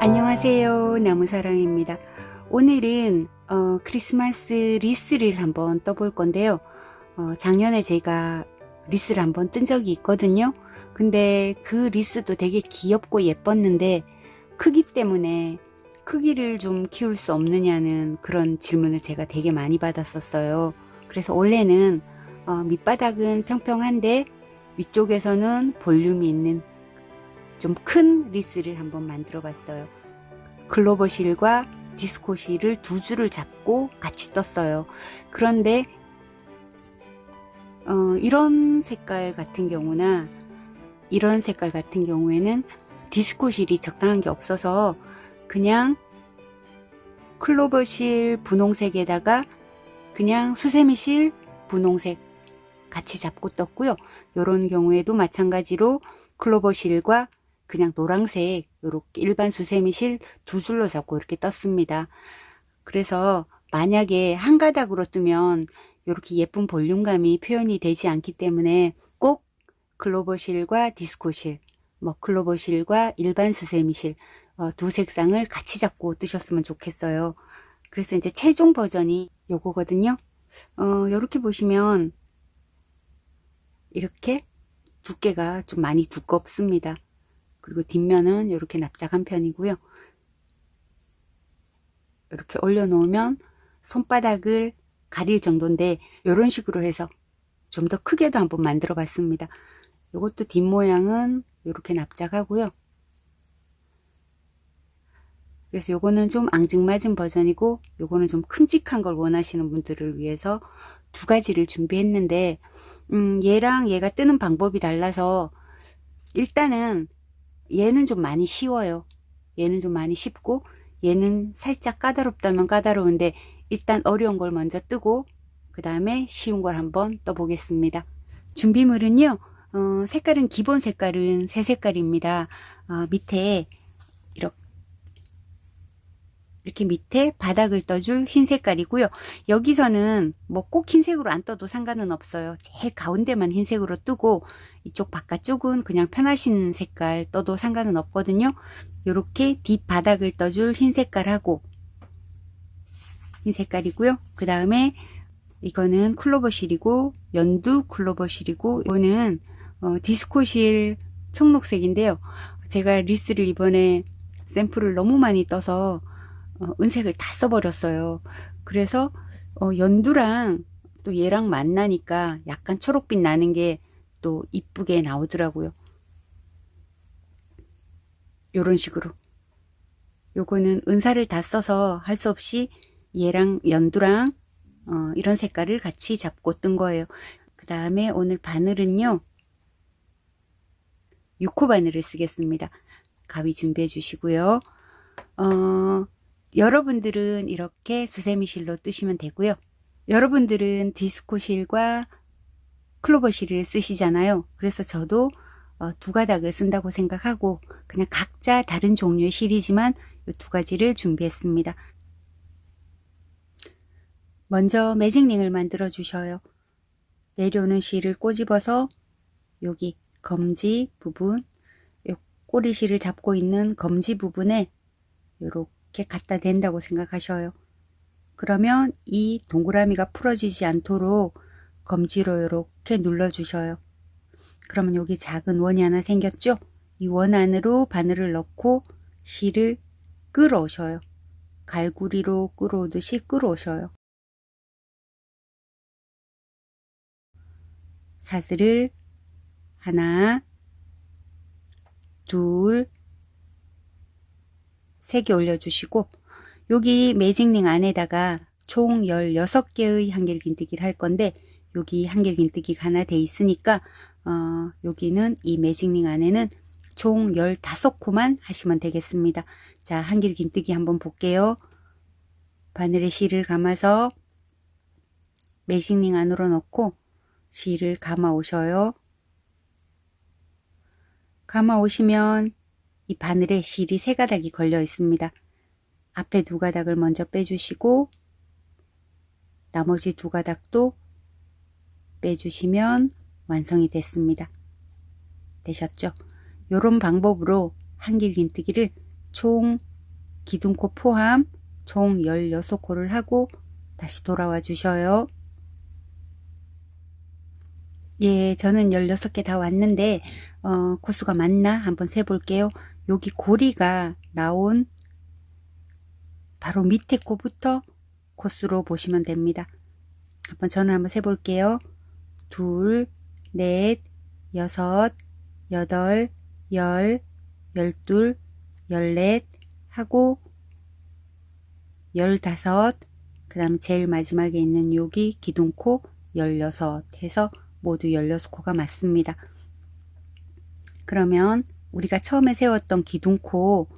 안녕하세요. 나무사랑입니다. 오늘은 크리스마스 리스를 한번 떠볼 건데요. 작년에 제가 리스를 한번 뜬 적이 있거든요. 근데 그 리스도 되게 귀엽고 예뻤는데 크기 때문에 크기를 좀 키울 수 없느냐는 그런 질문을 제가 되게 많이 받았었어요. 그래서 원래는 밑바닥은 평평한데 위쪽에서는 볼륨이 있는 좀 큰 리스를 한번 만들어 봤어요. 클로버 실과 디스코 실을 두 줄을 잡고 같이 떴어요. 그런데 이런 색깔 같은 경우나 이런 색깔 같은 경우에는 디스코 실이 적당한 게 없어서 그냥 클로버 실 분홍색에다가 그냥 수세미 실 분홍색 같이 잡고 떴고요. 이런 경우에도 마찬가지로 클로버 실과 그냥 노란색 이렇게 일반 수세미 실 두 줄로 잡고 이렇게 떴습니다. 그래서 만약에 한 가닥으로 뜨면 이렇게 예쁜 볼륨감이 표현이 되지 않기 때문에 꼭 클로버 실과 디스코 실, 클로버 실과 일반 수세미 실 두 색상을 같이 잡고 뜨셨으면 좋겠어요. 그래서 이제 최종 버전이 요거거든요. 이렇게 보시면 이렇게 두께가 좀 많이 두껍습니다. 그리고 뒷면은 이렇게 납작한 편이고요. 이렇게 올려놓으면 손바닥을 가릴 정도인데 이런 식으로 해서 좀 더 크게도 한번 만들어 봤습니다. 이것도 뒷모양은 이렇게 납작하고요. 그래서 요거는 좀 앙증맞은 버전이고 요거는 좀 큼직한 걸 원하시는 분들을 위해서 두 가지를 준비했는데 얘랑 얘가 뜨는 방법이 달라서 일단은 얘는 좀 많이 쉬워요. 얘는 좀 많이 쉽고 얘는 살짝 까다롭다면 까다로운데 일단 어려운 걸 먼저 뜨고 그 다음에 쉬운 걸 한번 떠보겠습니다. 준비물은요. 색깔은 기본 색깔은 세 색깔입니다. 밑에 이렇게 밑에 바닥을 떠줄 흰 색깔이고요. 여기서는 뭐 꼭 흰색으로 안 떠도 상관은 없어요. 제일 가운데만 흰색으로 뜨고 이쪽 바깥쪽은 그냥 편하신 색깔 떠도 상관은 없거든요. 이렇게 뒷바닥을 떠줄 흰 색깔하고 흰 색깔이고요. 그 다음에 이거는 클로버실이고 연두 클로버실이고 이거는 디스코실 청록색인데요. 제가 리스를 이번에 샘플을 너무 많이 떠서 은색을 다 써버렸어요. 그래서 연두랑 또 얘랑 만나니까 약간 초록빛 나는 게 또 이쁘게 나오더라고요. 요런 식으로. 요거는 은사를 다 써서 할 수 없이 얘랑 연두랑 이런 색깔을 같이 잡고 뜬 거예요. 그 다음에 오늘 바늘은요. 6호 바늘을 쓰겠습니다. 가위 준비해 주시고요. 여러분들은 이렇게 수세미 실로 뜨시면 되고요. 여러분들은 디스코 실과 클로버 실을 쓰시잖아요. 그래서 저도 두 가닥을 쓴다고 생각하고 그냥 각자 다른 종류의 실이지만 이 두 가지를 준비했습니다. 먼저 매직링을 만들어 주셔요. 내려오는 실을 꼬집어서 여기 검지 부분, 요 꼬리 실을 잡고 있는 검지 부분에 이렇게 갖다 댄다고 생각하셔요. 그러면 이 동그라미가 풀어지지 않도록 검지로 이렇게 눌러 주셔요. 그러면 여기 작은 원이 하나 생겼죠? 이 원 안으로 바늘을 넣고 실을 끌어오셔요. 갈구리로 끌어오듯이 끌어오셔요. 사슬을 하나, 둘, 세 개 올려주시고 여기 매직링 안에다가 총 16개의 한길긴뜨기를 할 건데 여기 한길긴뜨기가 하나 돼 있으니까 여기는 이 매직링 안에는 총 15코만 하시면 되겠습니다. 자, 한길긴뜨기 한번 볼게요. 바늘에 실을 감아서 매직링 안으로 넣고 실을 감아 오셔요. 감아 오시면 이 바늘에 실이 세 가닥이 걸려 있습니다. 앞에 두 가닥을 먼저 빼주시고 나머지 두 가닥도 빼주시면 완성이 됐습니다. 되셨죠? 이런 방법으로 한길긴뜨기를 총 기둥코 포함 총 16코를 하고 다시 돌아와 주셔요. 예, 저는 16개 다 왔는데 코수가 맞나 한번 세 볼게요. 여기 고리가 나온 바로 밑에 코부터 코수로 보시면 됩니다. 저는 한번 세 볼게요. 2, 4, 6, 8, 10, 12, 14 하고 15, 그 다음 제일 마지막에 있는 여기 기둥코 16 해서 모두 16코가 맞습니다. 그러면 우리가 처음에 세웠던 기둥코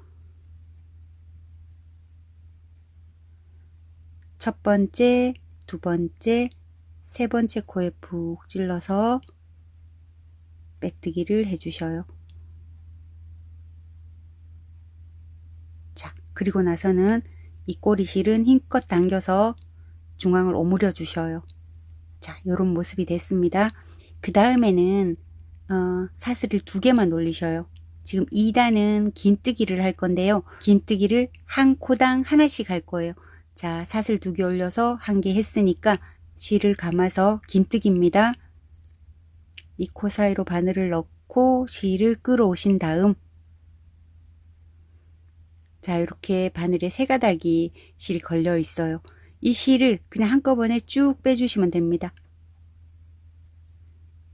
첫 번째, 두 번째, 세 번째 코에 푹 찔러서 빼뜨기를 해주셔요. 자, 그리고 나서는 이 꼬리실은 힘껏 당겨서 중앙을 오므려 주셔요. 자, 요런 모습이 됐습니다. 그 다음에는 사슬을 2개만 올리셔요. 지금 2단은 긴뜨기를 할 건데요. 긴뜨기를 한 코당 하나씩 할 거예요. 자, 사슬 2개 올려서 1개 했으니까 실을 감아서 긴뜨기입니다. 이 코 사이로 바늘을 넣고 실을 끌어오신 다음, 자, 이렇게 바늘에 3가닥이 실이 걸려 있어요. 이 실을 그냥 한꺼번에 쭉 빼주시면 됩니다.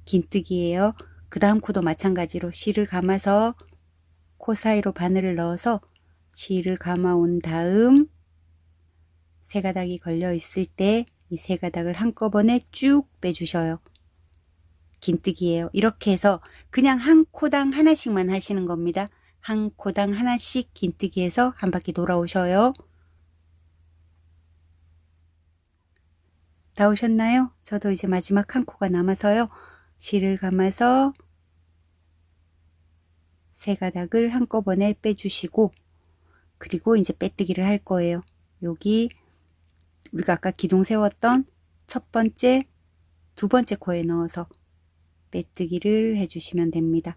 긴뜨기예요. 그 다음 코도 마찬가지로 실을 감아서 코 사이로 바늘을 넣어서 실을 감아 온 다음 3가닥이 걸려 있을 때 이 3가닥을 한꺼번에 쭉 빼주셔요. 긴뜨기예요. 이렇게 해서 그냥 한 코당 하나씩만 하시는 겁니다. 한 코당 하나씩 긴뜨기해서 한 바퀴 돌아오셔요. 다 오셨나요? 저도 이제 마지막 한 코가 남아서요. 실을 감아서 3가닥을 한꺼번에 빼주시고, 그리고 이제 빼뜨기를 할 거예요. 여기 우리가 아까 기둥 세웠던 첫 번째, 두 번째 코에 넣어서 빼뜨기를 해주시면 됩니다.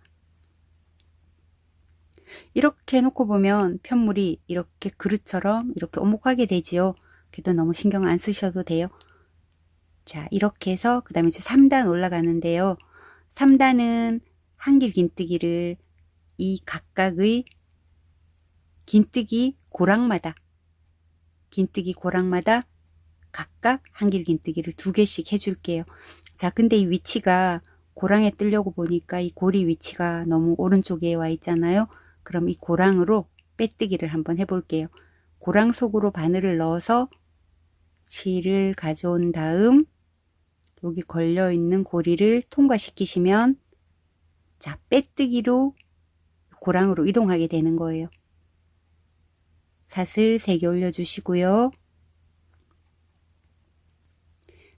이렇게 해놓고 보면 편물이 이렇게 그릇처럼 이렇게 오목하게 되지요. 그래도 너무 신경 안 쓰셔도 돼요. 자, 이렇게 해서 그 다음에 이제 3단 올라가는데요. 3단은 한길 긴뜨기를 이 각각의 긴뜨기 고랑마다 각각 한길 긴뜨기를 2개씩 해줄게요. 자, 근데 이 위치가 고랑에 뜨려고 보니까 이 고리 위치가 너무 오른쪽에 와 있잖아요. 그럼 이 고랑으로 빼뜨기를 한번 해볼게요. 고랑 속으로 바늘을 넣어서 실을 가져온 다음 여기 걸려있는 고리를 통과시키시면, 자, 빼뜨기로 고랑으로 이동하게 되는 거예요. 사슬 3개 올려주시고요.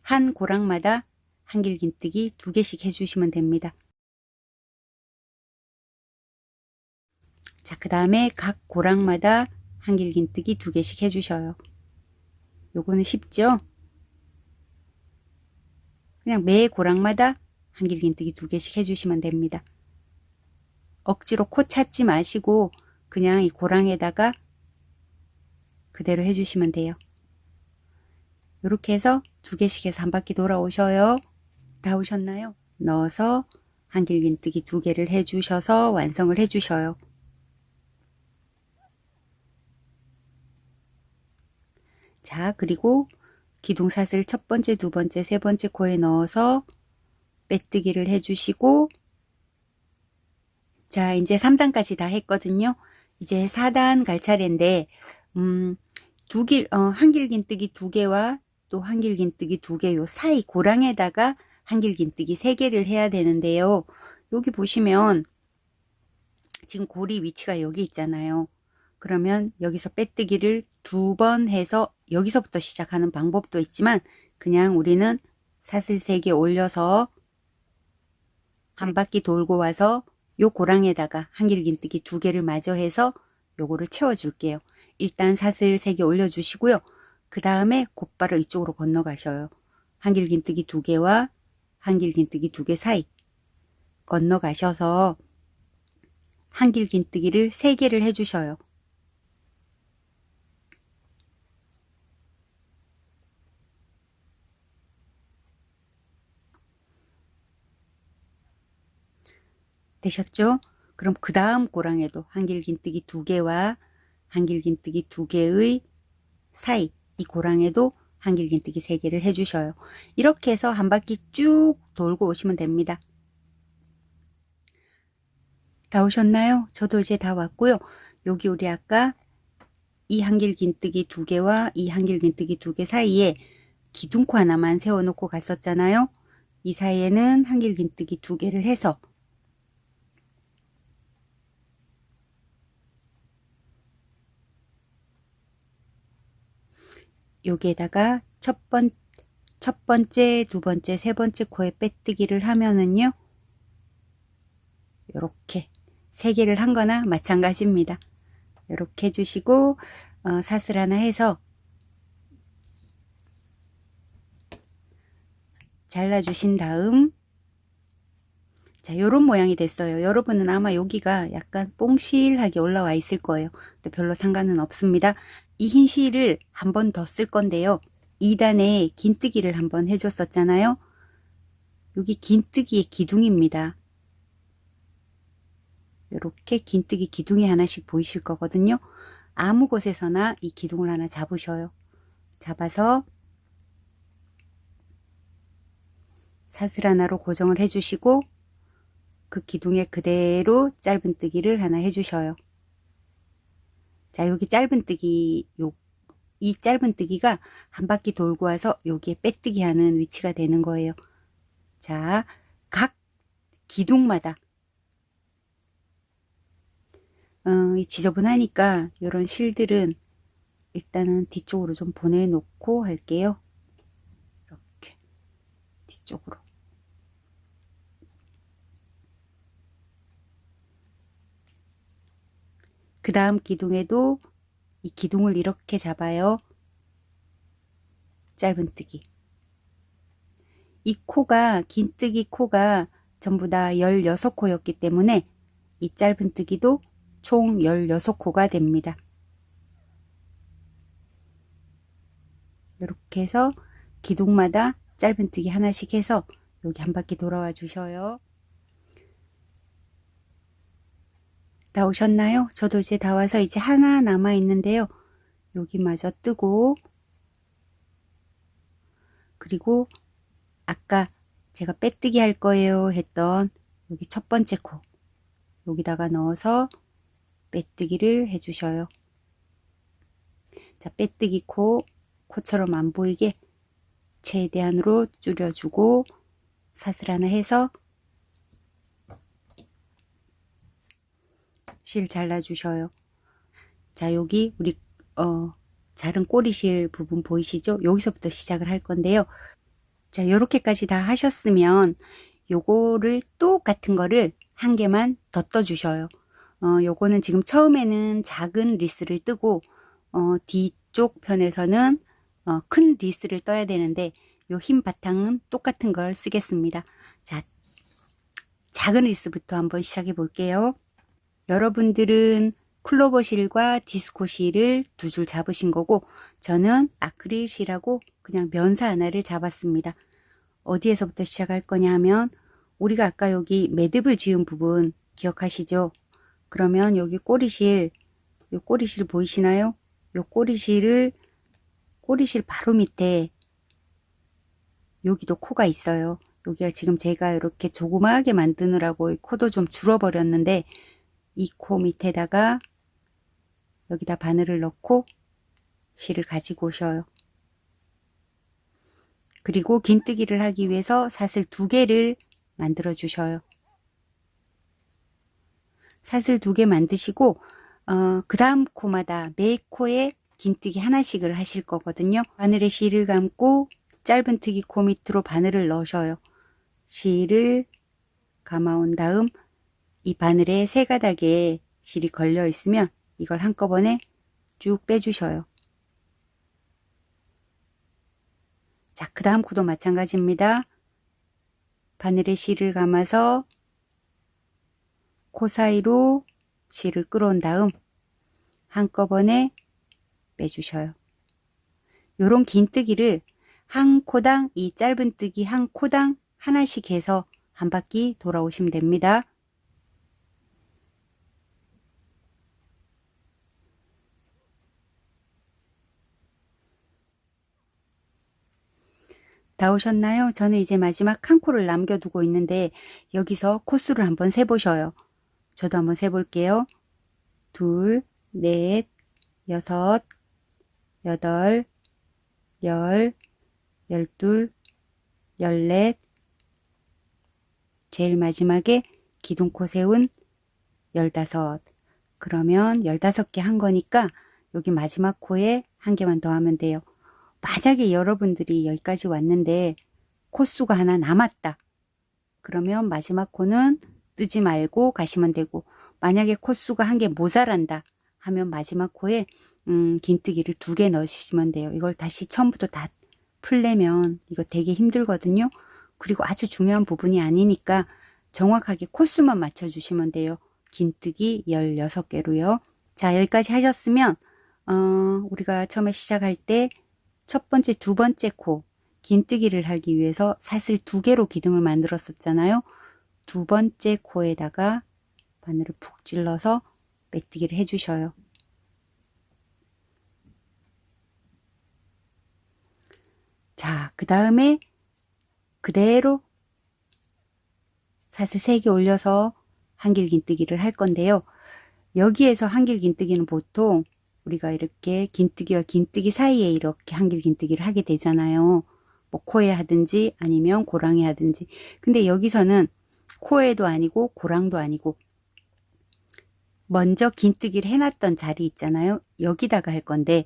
한 고랑마다 한길 긴뜨기 2개씩 해주시면 됩니다. 자, 그 다음에 각 고랑마다 한길 긴뜨기 2개씩 해주셔요. 요거는 쉽죠? 그냥 매 고랑마다 한길 긴뜨기 2개씩 해주시면 됩니다. 억지로 코 찾지 마시고 그냥 이 고랑에다가 그대로 해주시면 돼요. 이렇게 해서 2개씩 해서 한 바퀴 돌아오셔요. 다 오셨나요? 넣어서 한길 긴뜨기 2개를 해주셔서 완성을 해주셔요. 자, 그리고 기둥사슬 첫 번째, 두 번째, 세 번째 코에 넣어서 빼뜨기를 해주시고, 자, 이제 3단까지 다 했거든요. 이제 4단 갈 차례인데, 한길 긴뜨기 2개와 또 한길 긴뜨기 2개 요 사이 고랑에다가 한길 긴뜨기 3개를 해야 되는데요. 여기 보시면 지금 고리 위치가 여기 있잖아요. 그러면 여기서 빼뜨기를 2번 해서 여기서부터 시작하는 방법도 있지만, 그냥 우리는 사슬 3개 올려서 한 바퀴 돌고 와서 요 고랑에다가 한길 긴뜨기 2개를 마저 해서 요거를 채워 줄게요. 일단 사슬 3개 올려주시고요. 그 다음에 곧바로 이쪽으로 건너가셔요. 한길 긴뜨기 2개와 한길 긴뜨기 2개 사이 건너가셔서 한길 긴뜨기를 3개를 해주셔요. 되셨죠? 그럼 그 다음 꼬랑에도 한길긴뜨기 2개와 한길긴뜨기 2개의 사이, 이 고랑에도 한길긴뜨기 3개를 해주셔요. 이렇게 해서 한 바퀴 쭉 돌고 오시면 됩니다. 다 오셨나요? 저도 이제 다 왔고요. 여기 우리 아까 이 한길긴뜨기 2개와 이 한길긴뜨기 2개 사이에 기둥코 하나만 세워놓고 갔었잖아요. 이 사이에는 한길긴뜨기 2개를 해서 여기에다가 첫 번째, 두 번째, 세 번째 코에 빼뜨기를 하면은요. 이렇게 3개를 한 거나 마찬가지입니다. 이렇게 해주시고 사슬 하나 해서 잘라주신 다음 자, 요런 모양이 됐어요. 여러분은 아마 여기가 약간 뽕실하게 올라와 있을 거예요. 근데 별로 상관은 없습니다. 이 흰 실을 한 번 더 쓸 건데요. 2단에 긴뜨기를 한번 해줬었잖아요. 여기 긴뜨기의 기둥입니다. 이렇게 긴뜨기 기둥이 하나씩 보이실 거거든요. 아무 곳에서나 이 기둥을 하나 잡으셔요. 잡아서 사슬 하나로 고정을 해주시고 그 기둥에 그대로 짧은뜨기를 하나 해주셔요. 자, 여기 짧은뜨기, 이 짧은뜨기가 한 바퀴 돌고 와서 여기에 빼뜨기 하는 위치가 되는 거예요. 자, 각 기둥마다 이 지저분하니까 이런 실들은 일단은 뒤쪽으로 좀 보내놓고 할게요. 이렇게 뒤쪽으로. 그 다음 기둥에도 이 기둥을 이렇게 잡아요. 짧은뜨기. 이 코가, 긴뜨기 코가 전부 다 16코였기 때문에 이 짧은뜨기도 총 16코가 됩니다. 이렇게 해서 기둥마다 짧은뜨기 하나씩 해서 여기 한 바퀴 돌아와 주셔요. 다 오셨나요? 저도 이제 다 와서 이제 하나 남아 있는데요. 여기마저 뜨고 그리고 아까 제가 빼뜨기 할 거예요 했던 여기 첫 번째 코 여기다가 넣어서 빼뜨기를 해주셔요. 자, 빼뜨기 코처럼 안 보이게 최대한으로 줄여주고 사슬 하나 해서 실 잘라주셔요. 자, 여기 우리 자른 꼬리실 부분 보이시죠? 여기서부터 시작을 할 건데요. 자, 요렇게까지 다 하셨으면 요거를 똑같은 거를 한 개만 더 떠주셔요. 요거는 지금 처음에는 작은 리스를 뜨고 뒤쪽 편에서는 큰 리스를 떠야 되는데 요 흰 바탕은 똑같은 걸 쓰겠습니다. 자, 작은 리스부터 한번 시작해 볼게요. 여러분들은 클로버 실과 디스코 실을 2줄 잡으신 거고 저는 아크릴 실하고 그냥 면사 하나를 잡았습니다. 어디에서부터 시작할 거냐 하면 우리가 아까 여기 매듭을 지은 부분 기억하시죠? 그러면 여기 꼬리실, 요 꼬리실 보이시나요? 요 꼬리실 바로 밑에 여기도 코가 있어요. 여기가 지금 제가 이렇게 조그마하게 만드느라고 코도 좀 줄어버렸는데 이 코 밑에다가 여기다 바늘을 넣고 실을 가지고 오셔요. 그리고 긴뜨기를 하기 위해서 사슬 2개를 만들어 주셔요. 사슬 2개 만드시고 그 다음 코마다 매 코에 긴뜨기 하나씩을 하실 거거든요. 바늘에 실을 감고 짧은뜨기 코 밑으로 바늘을 넣으셔요. 실을 감아온 다음 이 바늘에 3가닥에 실이 걸려 있으면 이걸 한꺼번에 쭉 빼주셔요. 자, 그 다음 코도 마찬가지입니다. 바늘에 실을 감아서 코 사이로 실을 끌어온 다음 한꺼번에 빼주셔요. 요런 긴뜨기를 한 코당 이 짧은뜨기 한 코당 하나씩 해서 한 바퀴 돌아오시면 됩니다. 다 오셨나요? 저는 이제 마지막 한 코를 남겨두고 있는데 여기서 코수를 한번 세보셔요. 저도 한번 세볼게요. 둘, 넷, 여섯, 여덟, 열, 열둘, 열넷, 제일 마지막에 기둥코 세운 15. 그러면 15개 한 거니까 여기 마지막 코에 한 개만 더 하면 돼요. 만약에 여러분들이 여기까지 왔는데 코수가 하나 남았다. 그러면 마지막 코는 뜨지 말고 가시면 되고, 만약에 코수가 한 개 모자란다 하면 마지막 코에 긴뜨기를 2개 넣으시면 돼요. 이걸 다시 처음부터 다 풀려면 이거 되게 힘들거든요. 그리고 아주 중요한 부분이 아니니까 정확하게 코수만 맞춰주시면 돼요. 긴뜨기 16개로요. 자, 여기까지 하셨으면 우리가 처음에 시작할 때 첫 번째, 두 번째 코 긴뜨기를 하기 위해서 사슬 2개로 기둥을 만들었었잖아요. 두 번째 코에다가 바늘을 푹 찔러서 메뜨기를 해주셔요. 자, 그 다음에 그대로 사슬 3개 올려서 한길 긴뜨기를 할 건데요. 여기에서 한길 긴뜨기는 보통 우리가 이렇게 긴뜨기와 긴뜨기 사이에 이렇게 한길 긴뜨기를 하게 되잖아요. 뭐 코에 하든지 아니면 고랑에 하든지. 근데 여기서는 코에도 아니고 고랑도 아니고 먼저 긴뜨기를 해놨던 자리 있잖아요. 여기다가 할 건데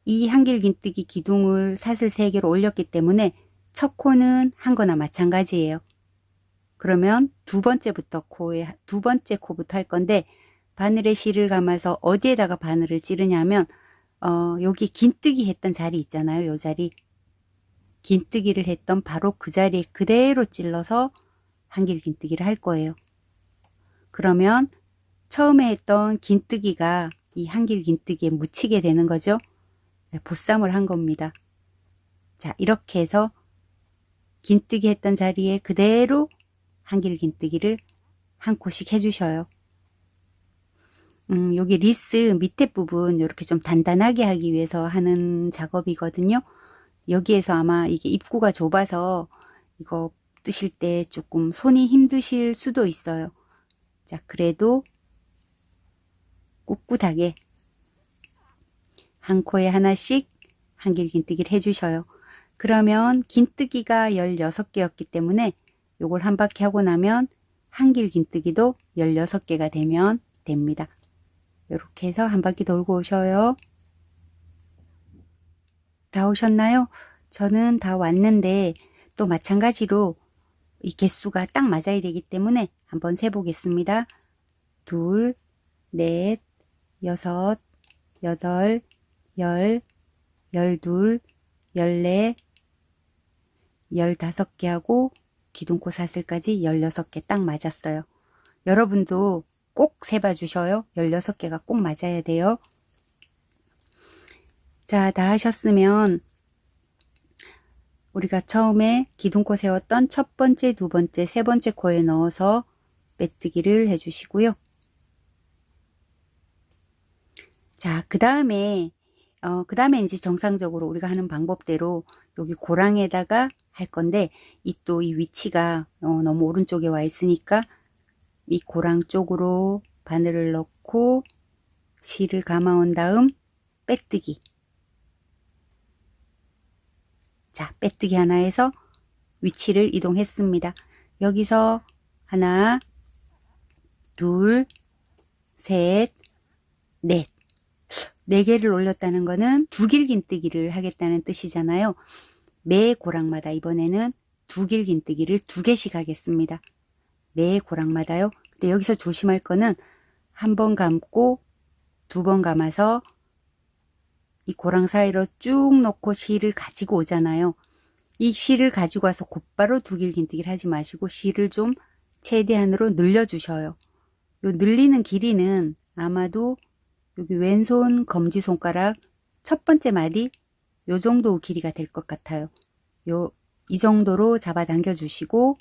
이 한길 긴뜨기 기둥을 사슬 3개로 올렸기 때문에 첫 코는 한 거나 마찬가지예요. 그러면 두 번째 코부터 할 건데 바늘에 실을 감아서 어디에다가 바늘을 찌르냐면 여기 긴뜨기 했던 자리 있잖아요. 요 자리. 긴뜨기를 했던 바로 그 자리에 그대로 찔러서 한길 긴뜨기를 할 거예요. 그러면 처음에 했던 긴뜨기가 이 한길 긴뜨기에 묻히게 되는 거죠. 보쌈을 한 겁니다. 자, 이렇게 해서 긴뜨기 했던 자리에 그대로 한길 긴뜨기를 한 코씩 해주셔요. 여기 리스 밑에 부분 이렇게 좀 단단하게 하기 위해서 하는 작업이거든요. 여기에서 아마 이게 입구가 좁아서 이거 뜨실 때 조금 손이 힘드실 수도 있어요. 자, 그래도 꿋꿋하게 한 코에 하나씩 한길 긴뜨기를 해주셔요. 그러면 긴뜨기가 16개였기 때문에 요걸 한 바퀴 하고 나면 한길 긴뜨기도 16개가 되면 됩니다. 이렇게 해서 한 바퀴 돌고 오셔요. 다 오셨나요? 저는 다 왔는데 또 마찬가지로 이 개수가 딱 맞아야 되기 때문에 한번 세보겠습니다. 둘, 넷, 여섯, 여덟, 열, 열둘, 열넷, 15개 하고 기둥코 사슬까지 16개 딱 맞았어요. 여러분도 꼭 세봐 주셔요. 16개가 꼭 맞아야 돼요. 자, 다 하셨으면 우리가 처음에 기둥코 세웠던 첫 번째, 두 번째, 세 번째 코에 넣어서 메뜨기를 해주시고요. 자, 그 다음에 이제 정상적으로 우리가 하는 방법대로 여기 고랑에다가 할 건데 이 위치가 너무 오른쪽에 와 있으니까 이 고랑 쪽으로 바늘을 넣고 실을 감아온 다음 빼뜨기. 자, 빼뜨기 하나 해서 위치를 이동했습니다. 여기서 하나, 둘, 셋, 넷. 4개를 올렸다는 거는 두길 긴뜨기를 하겠다는 뜻이잖아요. 매 고랑마다 이번에는 두길 긴뜨기를 2개씩 하겠습니다. 매 고랑마다요. 근데 여기서 조심할 거는 한 번 감고 2번 감아서 이 고랑 사이로 쭉 놓고 실을 가지고 오잖아요. 이 실을 가지고 와서 곧바로 두길 긴뜨기를 하지 마시고 실을 좀 최대한으로 늘려주셔요. 요 늘리는 길이는 아마도 여기 왼손 검지손가락 첫 번째 마디 요 정도 길이가 될 것 같아요. 이 정도로 잡아당겨 주시고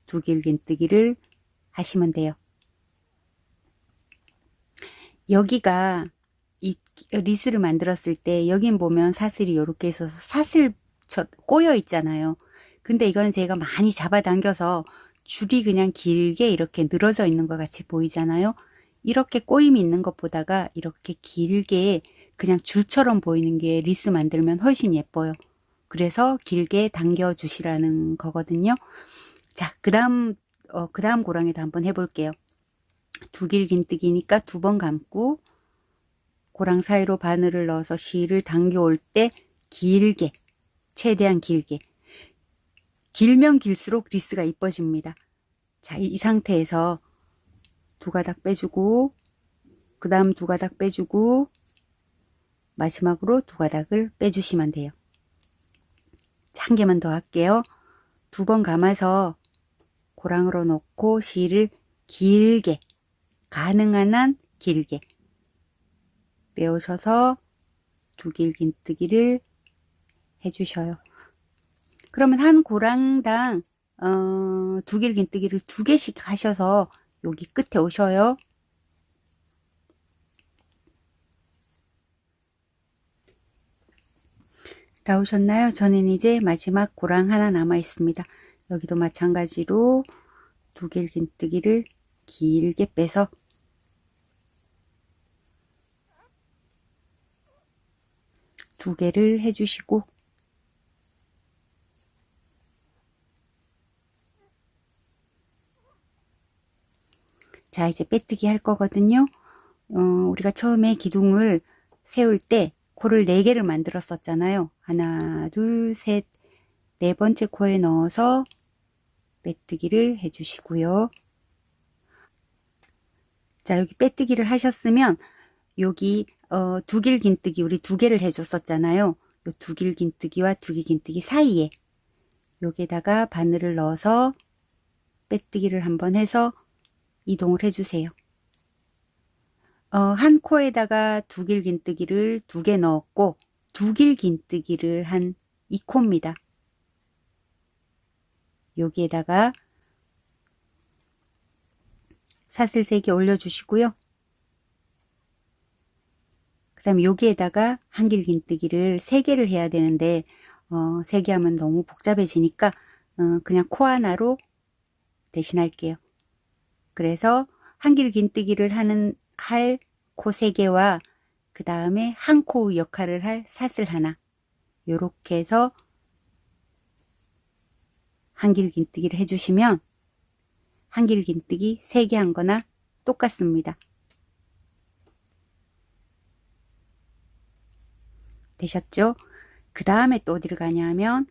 두길 긴뜨기를 하시면 돼요. 여기가 이 리스를 만들었을 때 여긴 보면 사슬이 이렇게 있어서 사슬 꼬여 있잖아요. 근데 이거는 제가 많이 잡아당겨서 줄이 그냥 길게 이렇게 늘어져 있는 것 같이 보이잖아요. 이렇게 꼬임이 있는 것보다가 이렇게 길게 그냥 줄처럼 보이는 게 리스 만들면 훨씬 예뻐요. 그래서 길게 당겨 주시라는 거거든요. 자, 그 다음 고랑에도 한번 해볼게요. 두 길긴뜨기니까 2번 감고 고랑 사이로 바늘을 넣어서 실을 당겨 올 때 길게, 최대한 길게. 길면 길수록 리스가 이뻐집니다. 자, 이 상태에서 2가닥 빼주고, 그 다음 2가닥 빼주고, 마지막으로 2가닥을 빼주시면 돼요. 자, 한 개만 더 할게요. 2번 감아서 고랑으로 놓고 실을 길게, 가능한 한 길게 빼오셔서 2길긴뜨기를 해주셔요. 그러면 한 고랑당 2길긴뜨기를 2개씩 하셔서 여기 끝에 오셔요. 다 오셨나요? 저는 이제 마지막 고랑 하나 남아 있습니다. 여기도 마찬가지로 2길긴뜨기를 길게 빼서 두 개를 해주시고, 자, 이제 빼뜨기 할 거거든요. 우리가 처음에 기둥을 세울 때 코를 4개를 만들었었잖아요. 하나, 둘, 셋, 4번째 코에 넣어서 빼뜨기를 해주시고요. 자, 여기 빼뜨기를 하셨으면 여기 2길긴뜨기 우리 2개를 해줬었잖아요. 요 2길긴뜨기와 2길긴뜨기 사이에 여기에다가 바늘을 넣어서 빼뜨기를 한번 해서 이동을 해주세요. 한 코에다가 2길긴뜨기를 2개 넣었고 2길긴뜨기를 한 2코입니다. 여기에다가 사슬 3개 올려주시고요. 그 다음에 여기에다가 한길긴뜨기를 3개를 해야 되는데 3개 하면 너무 복잡해지니까 그냥 코 하나로 대신할게요. 그래서 한길긴뜨기를 할 코 3개와 그 다음에 한 코 역할을 할 사슬 하나, 요렇게 해서 한길긴뜨기를 해주시면 한길긴뜨기 3개 한 거나 똑같습니다. 되셨죠? 그 다음에 또 어디를 가냐 하면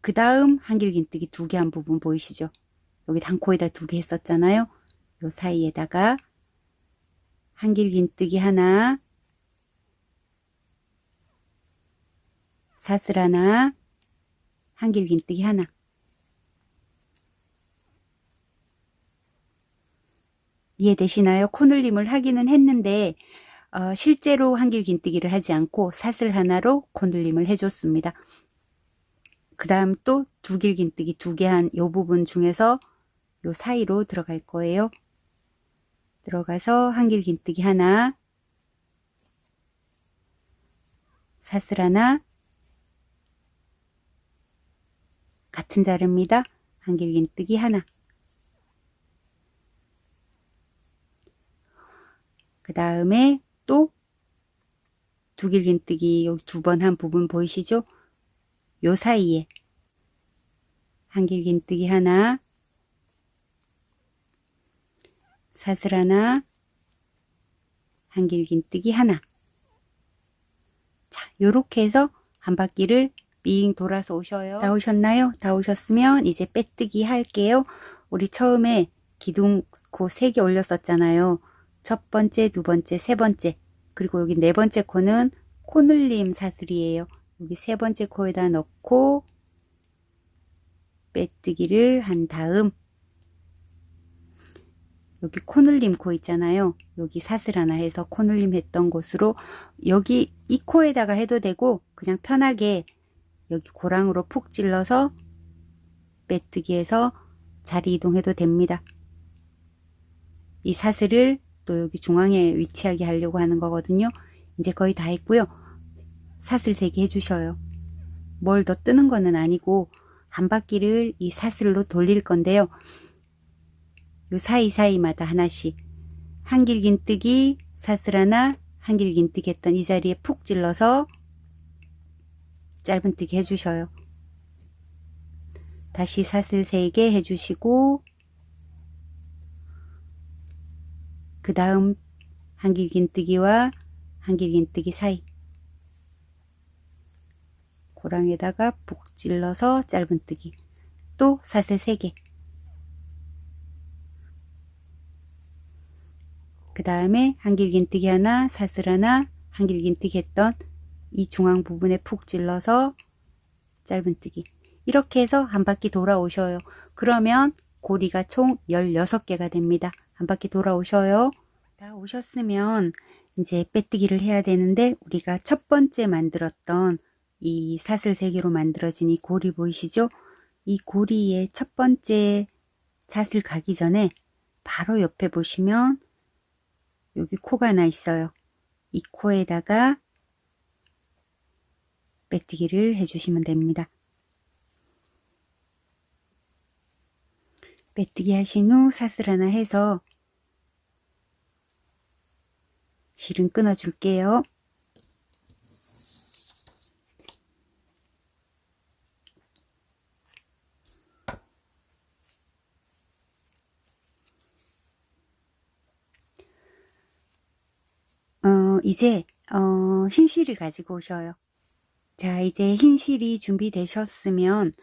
그 다음 한길긴뜨기 2개 한 부분 보이시죠? 여기 단코에다 2개 했었잖아요. 요 사이에다가 한길긴뜨기 하나, 사슬 하나, 한길긴뜨기 하나. 이해되시나요? 코늘림을 하기는 했는데 실제로 한길긴뜨기를 하지 않고 사슬 하나로 코늘림을 해줬습니다. 그 다음 또 2길긴뜨기 2개 한 요 부분 중에서 요 사이로 들어갈 거예요. 들어가서 한길긴뜨기 하나, 사슬 하나, 같은 자르입니다. 한길긴뜨기 하나. 그 다음에 또 2길긴뜨기 여기 2번 한 부분 보이시죠? 요 사이에 한길긴뜨기 하나, 사슬 하나, 한길긴뜨기 하나. 자, 요렇게 해서 한 바퀴를 빙 돌아서 오셔요. 다 오셨나요? 다 오셨으면 이제 빼뜨기 할게요. 우리 처음에 기둥 코 3개 올렸었잖아요. 첫 번째, 2번째, 3번째, 그리고 여기 4번째 코는 코늘림 사슬이에요. 여기 3번째 코에다 넣고 빼뜨기를 한 다음 여기 코늘림 코 있잖아요. 여기 사슬 하나 해서 코늘림 했던 곳으로 여기 이 코에다가 해도 되고 그냥 편하게 여기 고랑으로 푹 찔러서 빼뜨기해서 자리 이동해도 됩니다. 이 사슬을 또 여기 중앙에 위치하게 하려고 하는 거거든요. 이제 거의 다 했고요. 사슬 3개 해주셔요. 뭘 더 뜨는 거는 아니고 한 바퀴를 이 사슬로 돌릴 건데요. 요 사이사이마다 하나씩 한길긴뜨기 사슬 하나, 한길긴뜨기 했던 이 자리에 푹 찔러서 짧은뜨기 해주셔요. 다시 사슬 3개 해주시고 그 다음 한길긴뜨기와 한길긴뜨기 사이 고랑에다가 푹 찔러서 짧은뜨기, 또 사슬 3개, 그 다음에 한길긴뜨기 하나, 사슬 하나, 한길긴뜨기 했던 이 중앙 부분에 푹 찔러서 짧은뜨기, 이렇게 해서 한 바퀴 돌아오셔요. 그러면 고리가 총 16개가 됩니다. 한 바퀴 돌아오셔요. 다 오셨으면 이제 빼뜨기를 해야 되는데, 우리가 첫 번째 만들었던 이 사슬 3개로 만들어진 이 고리 보이시죠? 이 고리의 첫 번째 사슬 가기 전에 바로 옆에 보시면 여기 코가 하나 있어요. 이 코에다가 빼뜨기를 해주시면 됩니다. 빼뜨기 하신 후 사슬 하나 해서 실은 끊어 줄게요. 이제 흰 실을 가지고 오셔요. 자, 이제 흰 실이 준비되셨으면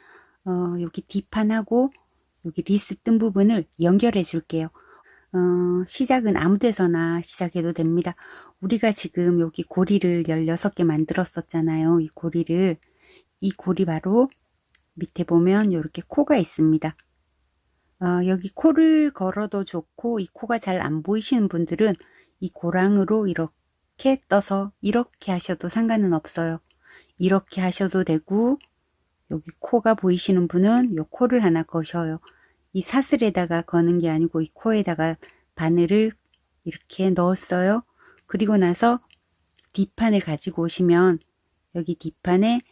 여기 뒷판하고 여기 리스 뜬 부분을 연결해 줄게요. 시작은 아무 데서나 시작해도 됩니다. 우리가 지금 여기 고리를 16개 만들었었잖아요. 이 고리 바로 밑에 보면 이렇게 코가 있습니다. 여기 코를 걸어도 좋고, 이 코가 잘 안 보이시는 분들은 이 고랑으로 이렇게 떠서 이렇게 하셔도 상관은 없어요. 이렇게 하셔도 되고, 여기 코가 보이시는 분은 이 코를 하나 거셔요. 이 사슬에다가 거는 게 아니고 이 코에다가 바늘을 이렇게 넣었어요. 그리고 나서 뒷판을 가지고 오시면 여기 뒷판에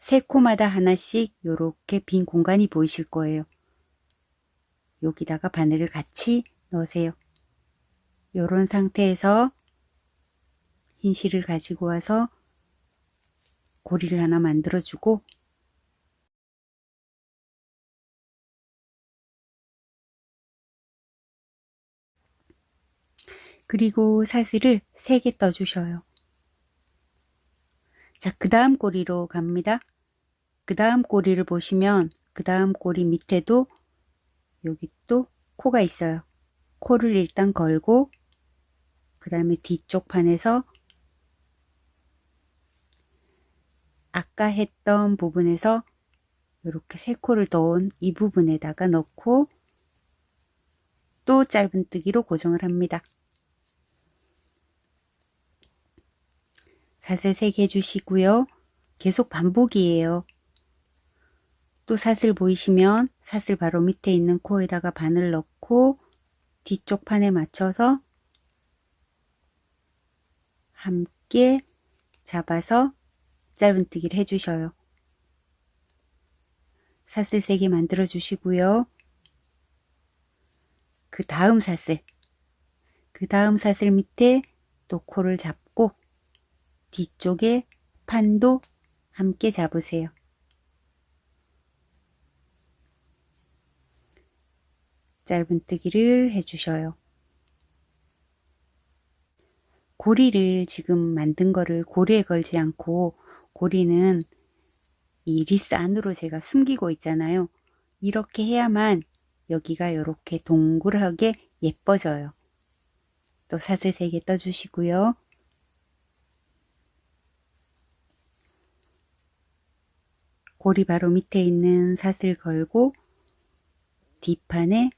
3코마다 하나씩 이렇게 빈 공간이 보이실 거예요. 여기다가 바늘을 같이 넣으세요. 이런 상태에서 흰 실을 가지고 와서 고리를 하나 만들어 주고, 그리고 사슬을 3개 떠 주셔요. 자, 그 다음 고리로 갑니다. 그 다음 고리를 보시면 그 다음 고리 밑에도 여기 또 코가 있어요. 코를 일단 걸고 그 다음에 뒤쪽 판에서 아까 했던 부분에서 이렇게 3코를 넣은 이 부분에다가 넣고 또 짧은뜨기로 고정을 합니다. 사슬 3개 해주시고요. 계속 반복이에요. 또 사슬 보이시면 사슬 바로 밑에 있는 코에다가 바늘 넣고 뒤쪽 판에 맞춰서 함께 잡아서 짧은뜨기를 해주셔요. 사슬 3개 만들어 주시고요. 그 다음 사슬 밑에 또 코를 잡고 뒤쪽에 판도 함께 잡으세요. 짧은뜨기를 해주셔요. 고리를 지금 만든 거를 고리에 걸지 않고, 고리는 이 리스 안으로 제가 숨기고 있잖아요. 이렇게 해야만 여기가 이렇게 동그랗게 예뻐져요. 또 사슬 3개 떠주시고요. 고리 바로 밑에 있는 사슬 걸고 뒷판에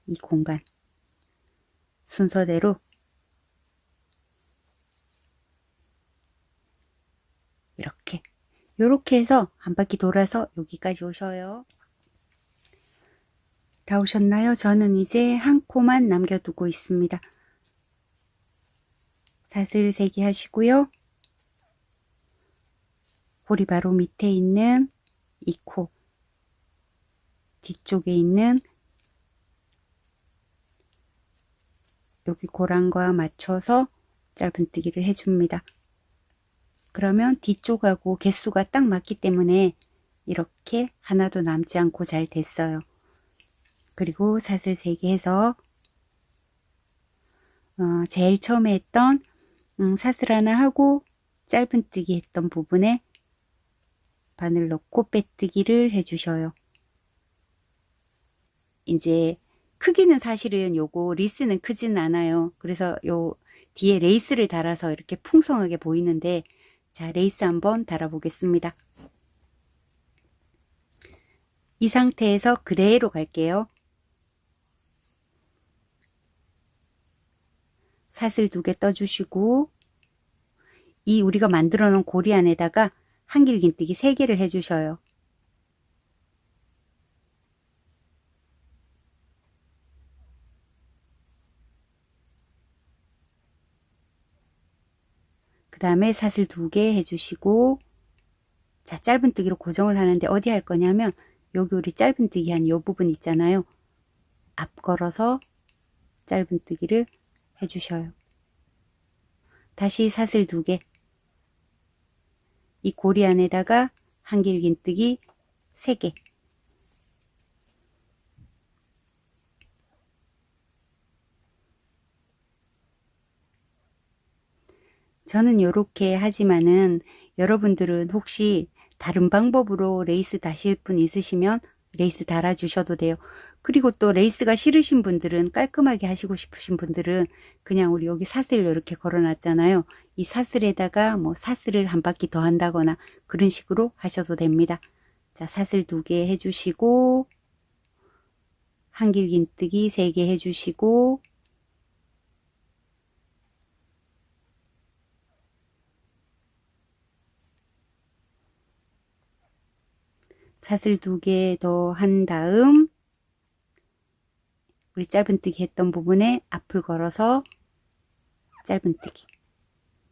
이 공간 순서대로 이렇게 해서 한 바퀴 돌아서 여기까지 오셔요. 다 오셨나요? 저는 이제 한 코만 남겨두고 있습니다. 사슬 3개 하시고요. 볼이 바로 밑에 있는 이 코 뒤쪽에 있는 여기 고랑과 맞춰서 짧은뜨기를 해줍니다. 그러면 뒤쪽하고 개수가 딱 맞기 때문에 이렇게 하나도 남지 않고 잘 됐어요. 그리고 사슬 3개 해서 제일 처음에 했던 사슬 하나 하고 짧은뜨기 했던 부분에 바늘 넣고 빼뜨기를 해주셔요. 이제 크기는 사실은 요거 리스는 크지는 않아요. 그래서 요 뒤에 레이스를 달아서 이렇게 풍성하게 보이는데, 자, 레이스 한번 달아 보겠습니다. 이 상태에서 그대로 갈게요. 사슬 2개 떠주시고 이 우리가 만들어 놓은 고리 안에다가 한길긴뜨기 3개를 해주셔요. 그 다음에 사슬 2개 해주시고, 자, 짧은뜨기로 고정을 하는데 어디 할 거냐면 여기 우리 짧은뜨기 한 요 부분 있잖아요. 앞 걸어서 짧은뜨기를 해주셔요. 다시 사슬 2개, 이 고리 안에다가 한길긴뜨기 3개, 저는 이렇게 하지만은 여러분들은 혹시 다른 방법으로 레이스 다실 분 있으시면 레이스 달아 주셔도 돼요. 그리고 또 레이스가 싫으신 분들은, 깔끔하게 하시고 싶으신 분들은 그냥 우리 여기 사슬 이렇게 걸어 놨잖아요. 이 사슬에다가 뭐 사슬을 한 바퀴 더 한다거나 그런 식으로 하셔도 됩니다. 자, 사슬 2개 해주시고 한길긴뜨기 3개 해주시고 사슬 2개 더 한 다음 우리 짧은뜨기 했던 부분에 앞을 걸어서 짧은뜨기.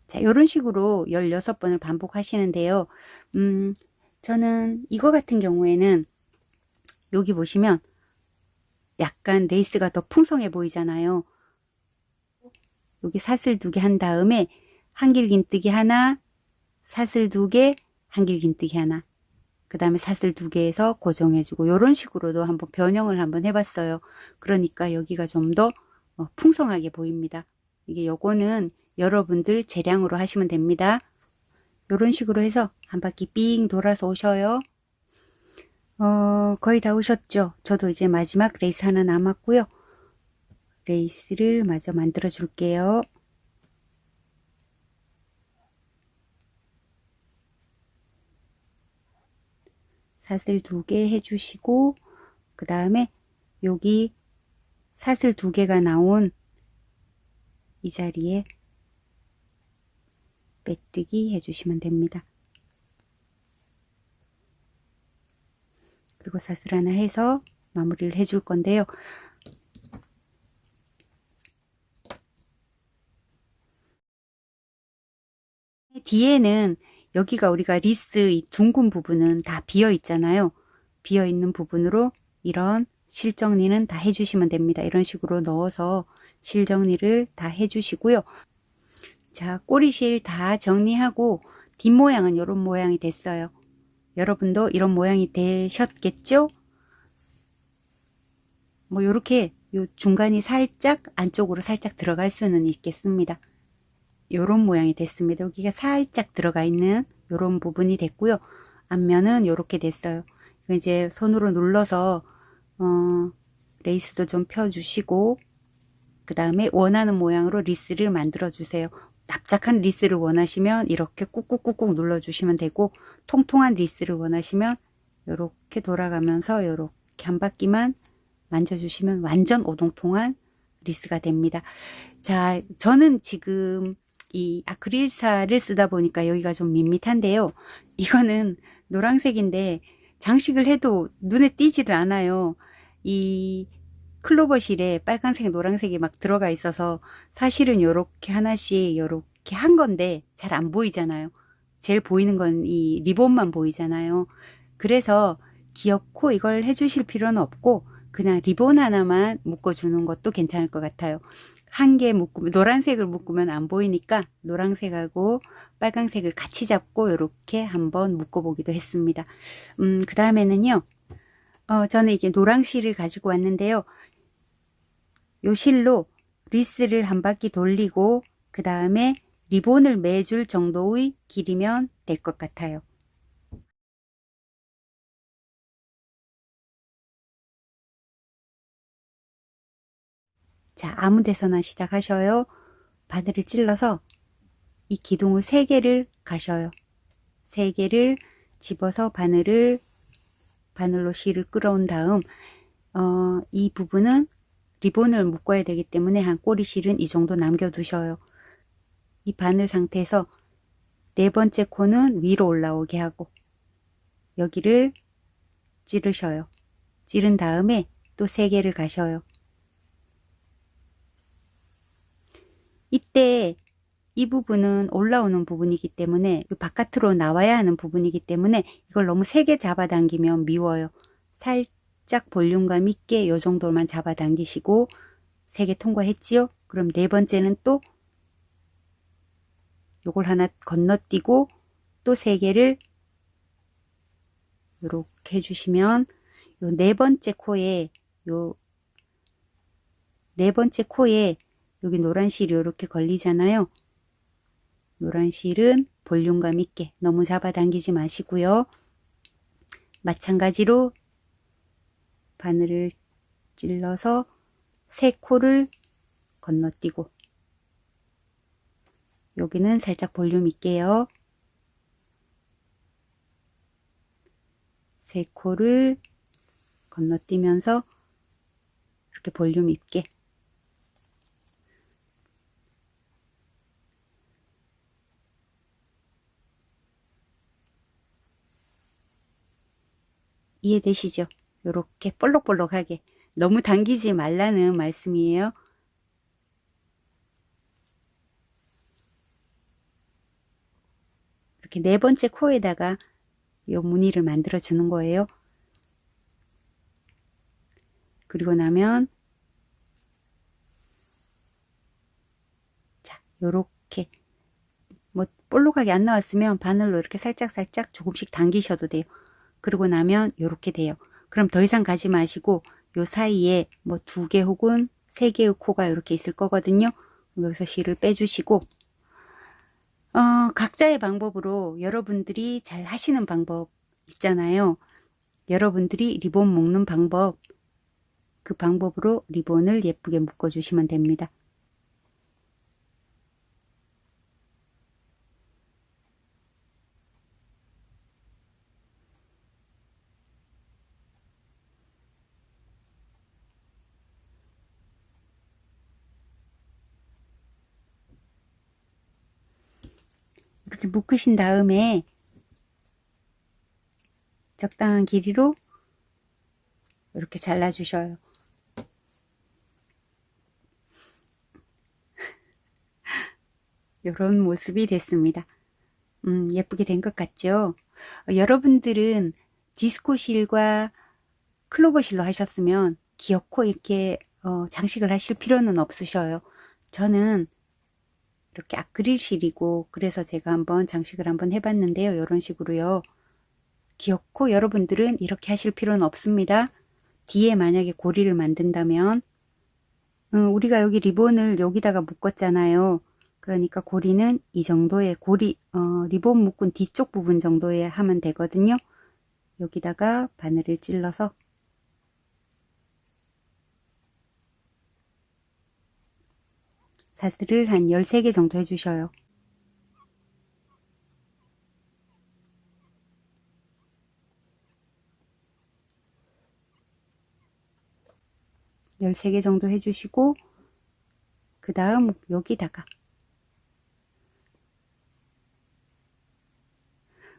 자, 이런 식으로 16번을 반복하시는데요. 저는 이거 같은 경우에는 여기 보시면 약간 레이스가 더 풍성해 보이잖아요. 여기 사슬 2개 한 다음에 한길긴뜨기 하나, 사슬 2개, 한길긴뜨기 하나, 그 다음에 사슬 2개에서 고정해주고, 이런 식으로도 한번 변형을 한번 해봤어요. 그러니까 여기가 좀 더 풍성하게 보입니다. 이게 요거는 여러분들 재량으로 하시면 됩니다. 이런 식으로 해서 한 바퀴 삥 돌아서 오셔요. 거의 다 오셨죠? 저도 이제 마지막 레이스 하나 남았고요. 레이스를 마저 만들어 줄게요. 사슬 2개 해주시고, 그 다음에 여기 사슬 2개가 나온 이 자리에 빼뜨기 해주시면 됩니다. 그리고 사슬 하나 해서 마무리를 해줄 건데요. 뒤에는 여기가 우리가 리스 이 둥근 부분은 다 비어 있잖아요. 비어 있는 부분으로 이런 실정리는 다 해주시면 됩니다. 이런 식으로 넣어서 실정리를 다 해주시고요. 자, 꼬리실 다 정리하고 뒷모양은 이런 모양이 됐어요. 여러분도 이런 모양이 되셨겠죠? 뭐 요렇게 요 중간이 살짝 안쪽으로 살짝 들어갈 수는 있겠습니다. 요런 모양이 됐습니다. 여기가 살짝 들어가 있는 요런 부분이 됐고요. 앞면은 요렇게 됐어요. 이제 손으로 눌러서 레이스도 좀 펴주시고, 그 다음에 원하는 모양으로 리스를 만들어 주세요. 납작한 리스를 원하시면 이렇게 꾹꾹꾹꾹 눌러주시면 되고, 통통한 리스를 원하시면 이렇게 돌아가면서 이렇게 한 바퀴만 만져주시면 완전 오동통한 리스가 됩니다. 자, 저는 지금 이 아크릴사를 쓰다 보니까 여기가 좀 밋밋한데요. 이거는 노란색인데 장식을 해도 눈에 띄지를 않아요. 이 클로버실에 빨간색, 노란색이 막 들어가 있어서 사실은 요렇게 하나씩 요렇게 한 건데 잘 안 보이잖아요. 제일 보이는 건 이 리본만 보이잖아요. 그래서 기어코 이걸 해주실 필요는 없고 그냥 리본 하나만 묶어주는 것도 괜찮을 것 같아요. 한 개 묶으면, 노란색을 묶으면 안 보이니까 노란색하고 빨강색을 같이 잡고 이렇게 한번 묶어보기도 했습니다. 그 다음에는요, 저는 이게 노랑 실을 가지고 왔는데요. 요 실로 리스를 한 바퀴 돌리고 그 다음에 리본을 매줄 정도의 길이면 될 것 같아요. 자, 아무 데서나 시작하셔요. 바늘을 찔러서 이 기둥을 3개를 가셔요. 3개를 집어서 바늘로 실을 끌어온 다음 이 부분은 리본을 묶어야 되기 때문에 한 꼬리 실은 이 정도 남겨두셔요. 이 바늘 상태에서 4번째 코는 위로 올라오게 하고 여기를 찌르셔요. 찌른 다음에 또 3개를 가셔요. 이때 이 부분은 올라오는 부분이기 때문에 바깥으로 나와야 하는 부분이기 때문에 이걸 너무 세게 잡아당기면 미워요. 살짝 볼륨감 있게 이 정도만 잡아당기시고 3개 통과했지요? 그럼 4번째는 또 요걸 하나 건너뛰고 또 3개를 이렇게 해주시면 요 4번째 코에 여기 노란 실이 이렇게 걸리잖아요. 노란 실은 볼륨감 있게 너무 잡아당기지 마시고요. 마찬가지로 바늘을 찔러서 3코를 건너뛰고 여기는 살짝 볼륨 있게요. 3코를 건너뛰면서 이렇게 볼륨 있게 이해되시죠? 이렇게 볼록볼록하게 너무 당기지 말라는 말씀이에요. 이렇게 4번째 코에다가 요 무늬를 만들어 주는 거예요. 그리고 나면 자, 요렇게 뭐 볼록하게 안 나왔으면 바늘로 이렇게 살짝 조금씩 당기셔도 돼요. 그러고 나면 요렇게 돼요. 그럼 더 이상 가지 마시고 요 사이에 뭐 2개 혹은 3개의 코가 이렇게 있을 거거든요. 여기서 실을 빼주시고 각자의 방법으로 여러분들이 잘 하시는 방법 있잖아요. 여러분들이 리본 묶는 방법, 그 방법으로 리본을 예쁘게 묶어 주시면 됩니다. 이렇게 묶으신 다음에 적당한 길이로 이렇게 잘라 주셔요. 이런 모습이 됐습니다. 예쁘게 된 것 같죠? 여러분들은 디스코 실과 클로버 실로 하셨으면 기어코 이렇게 장식을 하실 필요는 없으셔요. 저는 이렇게 아크릴 실이고 그래서 제가 한번 장식을 한번 해봤는데요. 이런 식으로요. 기어코 여러분들은 이렇게 하실 필요는 없습니다. 뒤에 만약에 고리를 만든다면 우리가 여기 리본을 여기다가 묶었잖아요. 그러니까 고리는 이 정도의 리본 묶은 뒤쪽 부분 정도에 하면 되거든요. 여기다가 바늘을 찔러서 사슬을 한 13개 정도 해주셔요. 열세 개 정도 해주시고 그 다음 여기다가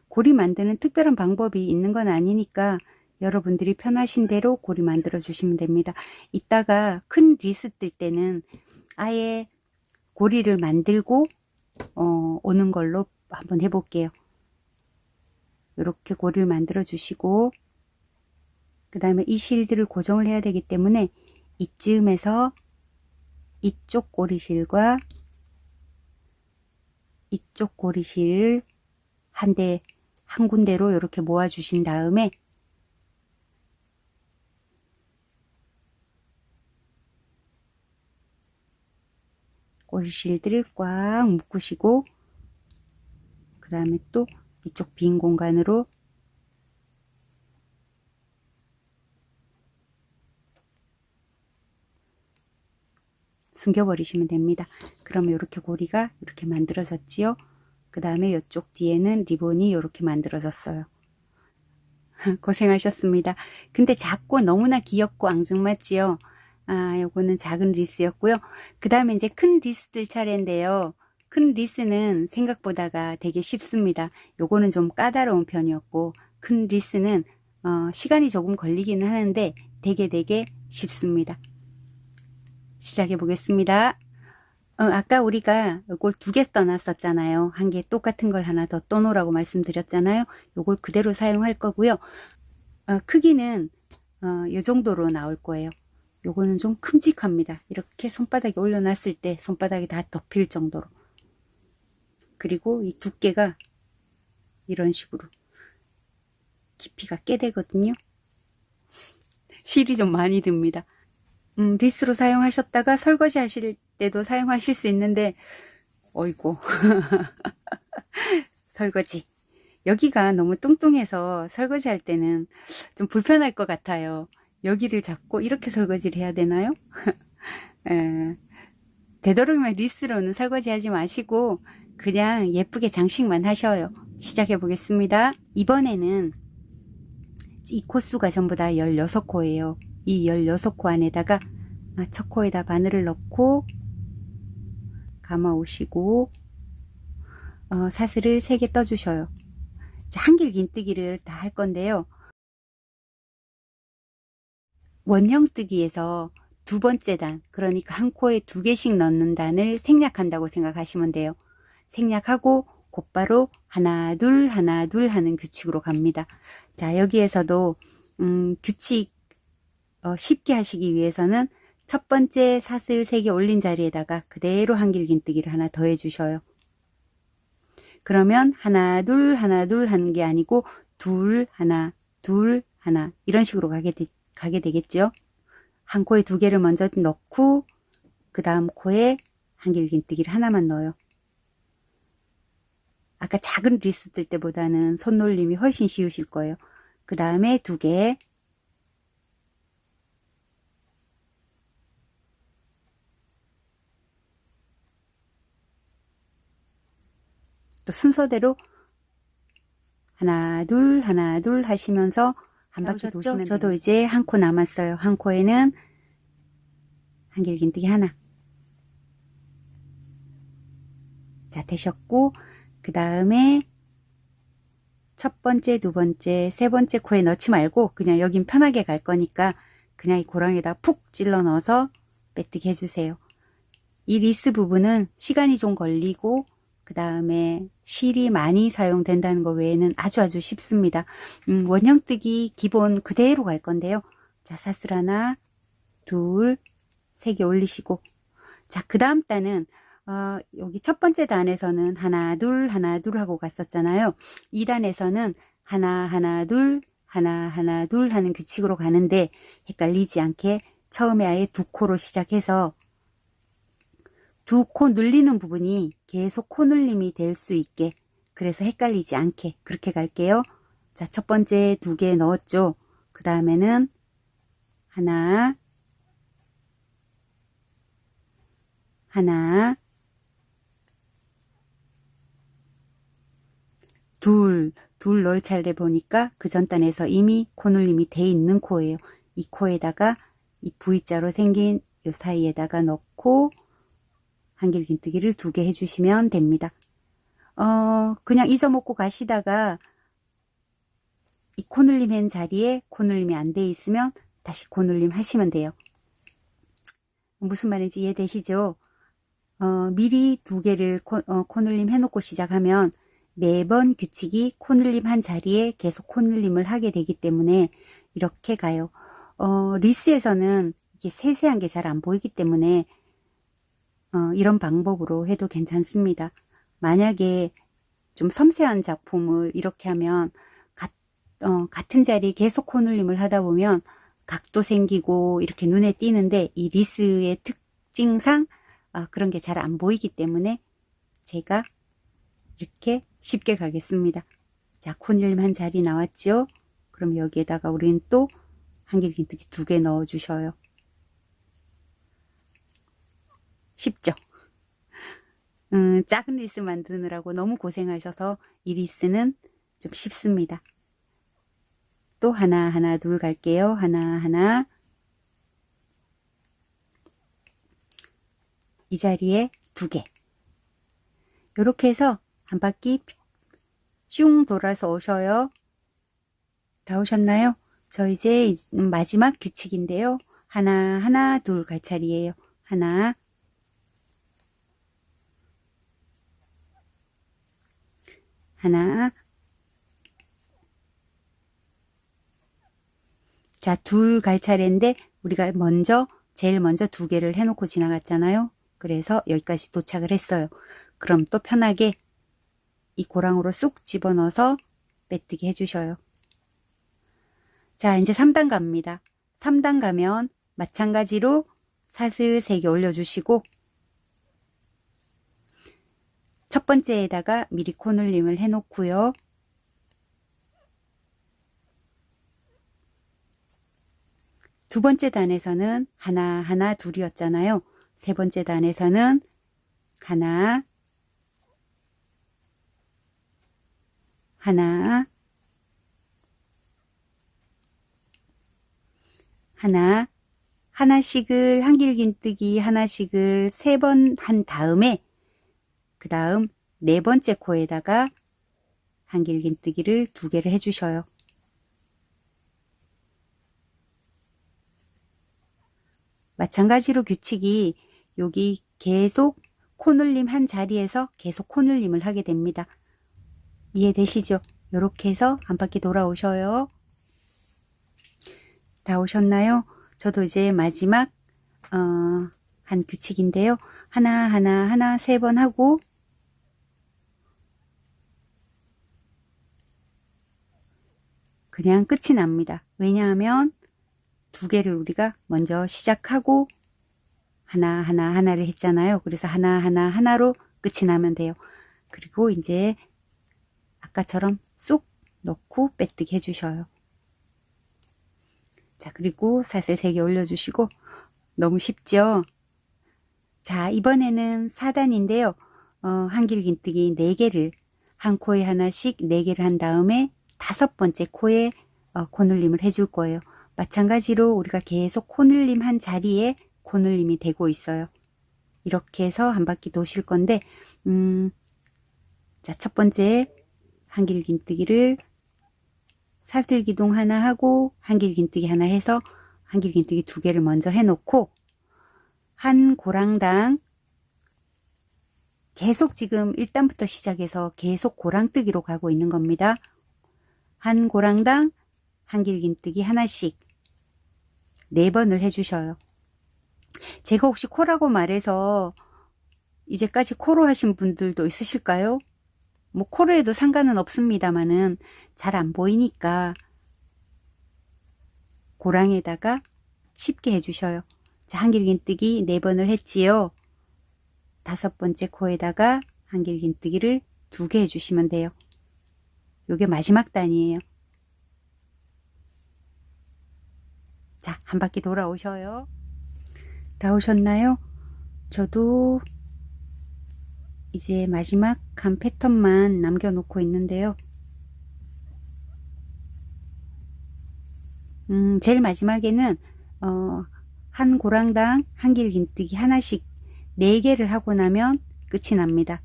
고리 만드는 특별한 방법이 있는 건 아니니까 여러분들이 편하신 대로 고리 만들어 주시면 됩니다. 이따가 큰 리스 뜰 때는 아예 고리를 만들고 오는 걸로 한번 해볼게요. 이렇게 고리를 만들어 주시고, 그 다음에 이 실들을 고정을 해야 되기 때문에 이쯤에서 이쪽 고리실과 이쪽 고리실을 한 군데로 이렇게 모아 주신 다음에 고리실들을 꽉 묶으시고, 그 다음에 또 이쪽 빈 공간으로 숨겨버리시면 됩니다. 그러면 이렇게 고리가 이렇게 만들어졌지요. 그 다음에 이쪽 뒤에는 리본이 이렇게 만들어졌어요. 고생하셨습니다. 근데 작고 너무나 귀엽고 앙증맞지요. 요거는 작은 리스였고요. 그 다음에 이제 큰 리스들 차례인데요. 큰 리스는 생각보다가 되게 쉽습니다. 요거는 좀 까다로운 편이었고, 큰 리스는 시간이 조금 걸리기는 하는데 되게 쉽습니다. 시작해 보겠습니다. 아까 우리가 요걸 2개 떠났었잖아요. 한 개 똑같은 걸 하나 더 떠놓으라고 말씀드렸잖아요. 요걸 그대로 사용할 거고요. 크기는 요 정도로 나올 거예요. 요거는 좀 큼직합니다. 이렇게 손바닥에 올려놨을 때 손바닥이 다 덮일 정도로. 그리고 이 두께가 이런 식으로 깊이가 꽤 되거든요. 실이 좀 많이 듭니다. 리스로 사용하셨다가 설거지 하실 때도 사용하실 수 있는데, 어이구 설거지 여기가 너무 뚱뚱해서 설거지 할 때는 좀 불편할 것 같아요. 여기를 잡고 이렇게 설거지를 해야 되나요? 되도록이면 리스로는 설거지 하지 마시고 그냥 예쁘게 장식만 하셔요. 시작해 보겠습니다. 이번에는 이 코수가 전부 다 16코예요. 이 16코 안에다가 첫 코에다 바늘을 넣고 감아 오시고 사슬을 3개 떠 주셔요. 한길 긴뜨기를 다 할 건데요. 원형뜨기에서 2번째 단, 그러니까 한 코에 2개씩 넣는 단을 생략한다고 생각하시면 돼요. 생략하고 곧바로 하나 둘 하나 둘 하는 규칙으로 갑니다. 자, 여기에서도 규칙 쉽게 하시기 위해서는 첫 번째 사슬 3개 올린 자리에다가 그대로 한길 긴뜨기를 하나 더 해주셔요. 그러면 하나 둘 하는 게 아니고 둘 하나 이런 식으로 가게 되겠죠. 한 코에 2개를 먼저 넣고 그 다음 코에 한길 긴뜨기를 하나만 넣어요. 아까 작은 리스 뜰 때보다는 손놀림이 훨씬 쉬우실 거예요. 그 다음에 2개, 또 순서대로 하나 둘 하시면서 한 바퀴 도시면 저도 됩니다. 이제 한 코 남았어요. 한 코에는 한길 긴뜨기 하나. 자, 되셨고 그 다음에 첫 번째, 2번째, 3번째 코에 넣지 말고 그냥 여긴 편하게 갈 거니까 그냥 이 고랑에다 푹 찔러 넣어서 빼뜨기 해주세요. 이 리스 부분은 시간이 좀 걸리고 그 다음에 실이 많이 사용된다는 거 외에는 아주 쉽습니다. 원형뜨기 기본 그대로 갈 건데요. 자, 사슬 하나, 둘, 3개 올리시고, 자, 그 다음 단은 여기 첫 번째 단에서는 하나 둘 하고 갔었잖아요. 2단에서는 하나 둘 하는 규칙으로 가는데 헷갈리지 않게 처음에 아예 2코로 시작해서 2코 눌리는 부분이 계속 코 눌림이 될 수 있게, 그래서 헷갈리지 않게 그렇게 갈게요. 자, 첫 번째 2개 넣었죠. 그 다음에는 하나 둘 넣을 차례 보니까 그 전 단에서 이미 코눌림이 돼 있는 코예요. 이 코에다가 이 V자로 생긴 이 사이에다가 넣고 한길 긴뜨기를 2개 해주시면 됩니다. 그냥 잊어먹고 가시다가 이 코눌림 한 자리에 코눌림이 안 돼 있으면 다시 코눌림 하시면 돼요. 무슨 말인지 이해되시죠? 미리 2개를 코눌림 해놓고 시작하면 매번 규칙이 코늘림 한 자리에 계속 코늘림을 하게 되기 때문에 이렇게 가요. 리스에서는 이게 세세한 게 잘 안 보이기 때문에 이런 방법으로 해도 괜찮습니다. 만약에 좀 섬세한 작품을 이렇게 하면 같은 자리에 계속 코늘림을 하다 보면 각도 생기고 이렇게 눈에 띄는데 이 리스의 특징상 그런 게 잘 안 보이기 때문에 제가 이렇게 쉽게 가겠습니다. 자, 코늘림 한 자리 나왔죠? 그럼 여기에다가 우리는 또 한길긴뜨기 2개 넣어 주셔요. 쉽죠? 작은 리스 만드느라고 너무 고생하셔서 이 리스는 좀 쉽습니다. 또 하나 둘 갈게요. 하나 이 자리에 2개 이렇게 해서 한 바퀴 슝 돌아서 오셔요. 다 오셨나요? 저 이제 마지막 규칙인데요. 하나 둘 갈 차례예요. 하나 자, 둘 갈 차례인데 우리가 제일 먼저 2개를 해놓고 지나갔잖아요. 그래서 여기까지 도착을 했어요. 그럼 또 편하게 이 고랑으로 쑥 집어넣어서 빼뜨기 해주셔요. 자, 이제 3단 갑니다. 3단 가면 마찬가지로 사슬 3개 올려주시고 첫 번째에다가 미리 코늘림을 해놓고요. 두 번째 단에서는 하나 둘이었잖아요. 세 번째 단에서는 하나 하나씩을 한길긴뜨기 하나씩을 3번 한 다음에 그 다음 4번째 코에다가 한길긴뜨기를 2개를 해주셔요. 마찬가지로 규칙이 여기 계속 코늘림 한 자리에서 계속 코늘림을 하게 됩니다. 이해되시죠? 이렇게 해서 한 바퀴 돌아오셔요. 다 오셨나요? 저도 이제 마지막 한 규칙인데요. 하나 3번 하고 그냥 끝이 납니다. 왜냐하면 2개를 우리가 먼저 시작하고 하나를 했잖아요. 그래서 하나로 끝이 나면 돼요. 그리고 이제 아까처럼 쑥 넣고 빼뜨기 해주셔요. 자, 그리고 사슬 3개 올려주시고 너무 쉽죠? 자, 이번에는 4단인데요. 한길긴뜨기 4개를 한 코에 하나씩 4개를 한 다음에 5번째 코에 코늘림을 해줄 거예요. 마찬가지로 우리가 계속 코늘림 한 자리에 코늘림이 되고 있어요. 이렇게 해서 한 바퀴 도실 건데 자, 첫 번째 한길긴뜨기를 사슬기둥 하나 하고 한길긴뜨기 하나 해서 한길긴뜨기 2개를 먼저 해놓고 한 고랑당 계속 지금 1단부터 시작해서 계속 고랑뜨기로 가고 있는 겁니다. 한 고랑당 한길긴뜨기 하나씩 4번을 해주셔요. 제가 혹시 코라고 말해서 이제까지 코로 하신 분들도 있으실까요? 뭐 코로 해도 상관은 없습니다만은 잘 안 보이니까 고랑에다가 쉽게 해주셔요. 자, 한길긴뜨기 4번을 했지요. 5번째 코에다가 한길긴뜨기를 2개 해주시면 돼요. 요게 마지막 단이에요. 자, 한 바퀴 돌아오셔요. 다 오셨나요? 저도 이제 마지막 한 패턴만 남겨놓고 있는데요. 제일 마지막에는 한 고랑당 한길긴뜨기 하나씩 4개를 하고 나면 끝이 납니다.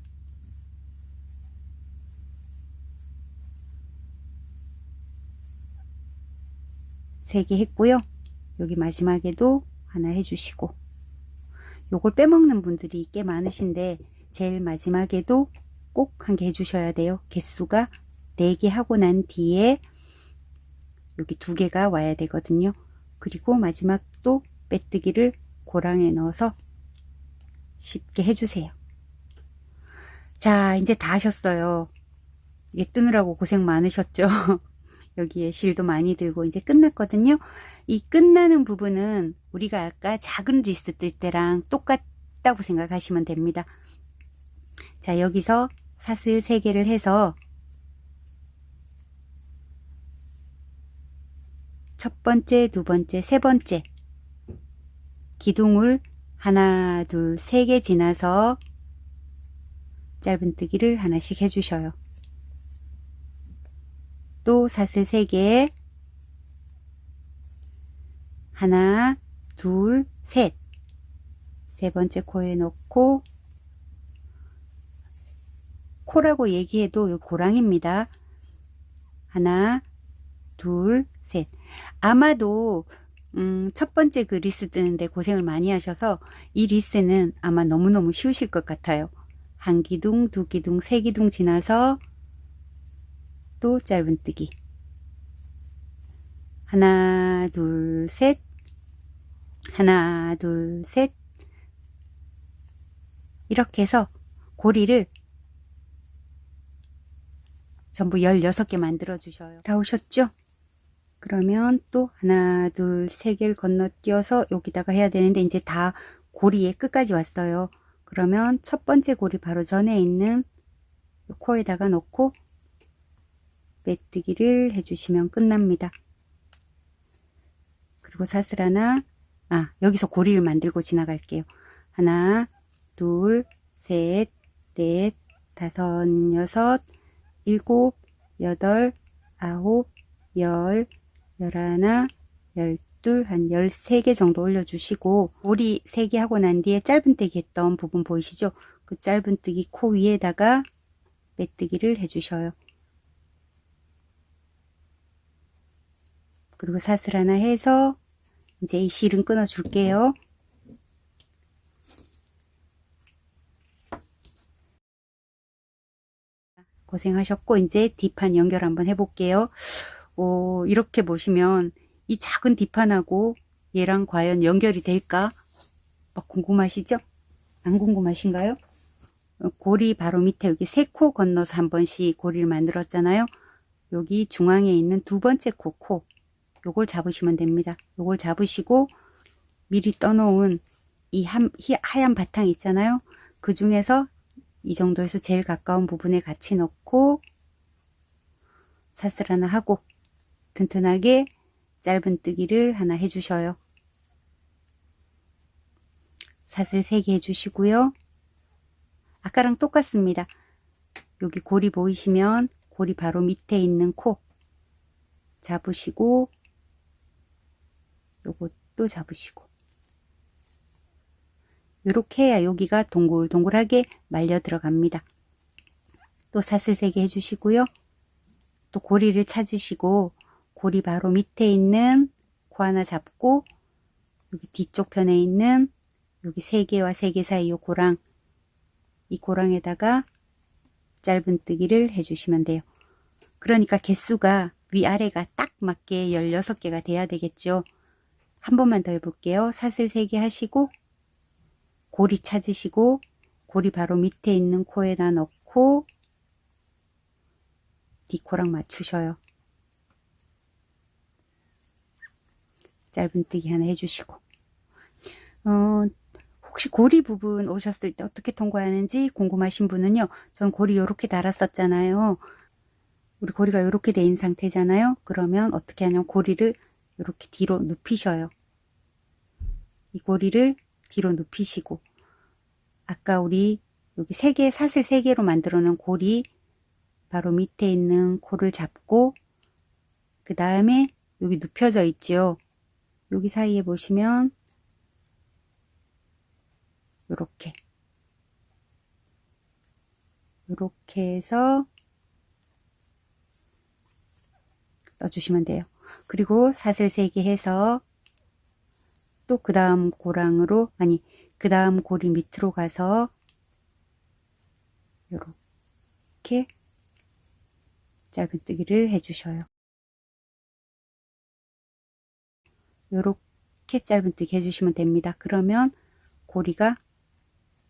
세 개 했고요. 여기 마지막에도 하나 해주시고 요걸 빼먹는 분들이 꽤 많으신데 제일 마지막에도 꼭 한 개 해주셔야 돼요. 개수가 4개 하고 난 뒤에 여기 2개가 와야 되거든요. 그리고 마지막 또 빼뜨기를 고랑에 넣어서 쉽게 해주세요. 자, 이제 다 하셨어요. 이게 뜨느라고 고생 많으셨죠? 여기에 실도 많이 들고 이제 끝났거든요. 이 끝나는 부분은 우리가 아까 작은 리스 뜰 때랑 똑같다고 생각하시면 됩니다. 자, 여기서 사슬 3개를 해서 첫 번째, 두 번째, 세 번째 기둥을 하나, 둘, 3개 지나서 짧은뜨기를 하나씩 해주셔요. 또 사슬 3개, 하나, 둘, 셋, 세 번째 코에 넣고, 코라고 얘기해도 요 고랑입니다. 하나, 둘, 셋. 아마도 첫 번째 그 리스 뜨는데 고생을 많이 하셔서 이 리스는 아마 너무너무 쉬우실 것 같아요. 한 기둥, 두 기둥, 세 기둥 지나서 또 짧은뜨기. 하나, 둘, 셋. 하나, 둘, 셋. 이렇게 해서 고리를 전부 16개 만들어 주셔요. 다 오셨죠? 그러면 또 하나, 둘, 3개를 건너뛰어서 여기다가 해야 되는데 이제 다 고리의 끝까지 왔어요. 그러면 첫 번째 고리 바로 전에 있는 코에다가 넣고 빼뜨기를 해주시면 끝납니다. 그리고 사슬 하나, 여기서 고리를 만들고 지나갈게요. 하나, 둘, 셋, 넷, 다섯, 여섯, 일곱, 여덟, 아홉, 열, 열하나, 열둘, 한 13개 정도 올려주시고 고리 3개 하고 난 뒤에 짧은뜨기 했던 부분 보이시죠? 그 짧은뜨기 코 위에다가 빼뜨기를 해주셔요. 그리고 사슬 하나 해서 이제 이 실은 끊어 줄게요. 고생하셨고 이제 뒷판 연결 한번 해볼게요. 이렇게 보시면 이 작은 뒷판하고 얘랑 과연 연결이 될까? 궁금하시죠? 안 궁금하신가요? 고리 바로 밑에 여기 3코 건너서 한 번씩 고리를 만들었잖아요. 여기 중앙에 있는 두 번째 코, 요걸 잡으시면 됩니다. 요걸 잡으시고 미리 떠놓은 이 하얀 바탕 있잖아요. 그 중에서 이 정도에서 제일 가까운 부분에 같이 넣고 사슬 하나 하고 튼튼하게 짧은뜨기를 하나 해주셔요. 사슬 3개 해주시고요. 아까랑 똑같습니다. 여기 고리 보이시면 고리 바로 밑에 있는 코 잡으시고 요것도 잡으시고 이렇게 해야 여기가 동글동글하게 말려 들어갑니다. 또 사슬 3개 해주시고요. 또 고리를 찾으시고 고리 바로 밑에 있는 코 하나 잡고 여기 뒤쪽 편에 있는 여기 3개와 3개 사이 요 고랑, 이 고랑에다가 짧은뜨기를 해주시면 돼요. 그러니까 개수가 위아래가 딱 맞게 16개가 돼야 되겠죠. 한 번만 더 해볼게요. 사슬 3개 하시고 고리 찾으시고 고리 바로 밑에 있는 코에다 넣고 뒷코랑 맞추셔요. 짧은뜨기 하나 해주시고 혹시 고리 부분 오셨을 때 어떻게 통과하는지 궁금하신 분은요. 전 고리 이렇게 달았었잖아요. 우리 고리가 이렇게 돼 있는 상태잖아요. 그러면 어떻게 하냐면 고리를 이렇게 뒤로 눕히셔요. 이 고리를 뒤로 눕히시고 아까 우리 여기 3개 사슬 3개로 만들어 놓은 고리 바로 밑에 있는 코를 잡고 그 다음에 여기 눕혀져 있죠. 여기 사이에 보시면 요렇게 해서 넣어주시면 돼요. 그리고 사슬 3개 해서 또 그 다음 고랑으로 그 다음 고리 밑으로 가서 요렇게 요렇게 짧은뜨기를 해주셔요. 요렇게 짧은뜨기 해주시면 됩니다. 그러면 고리가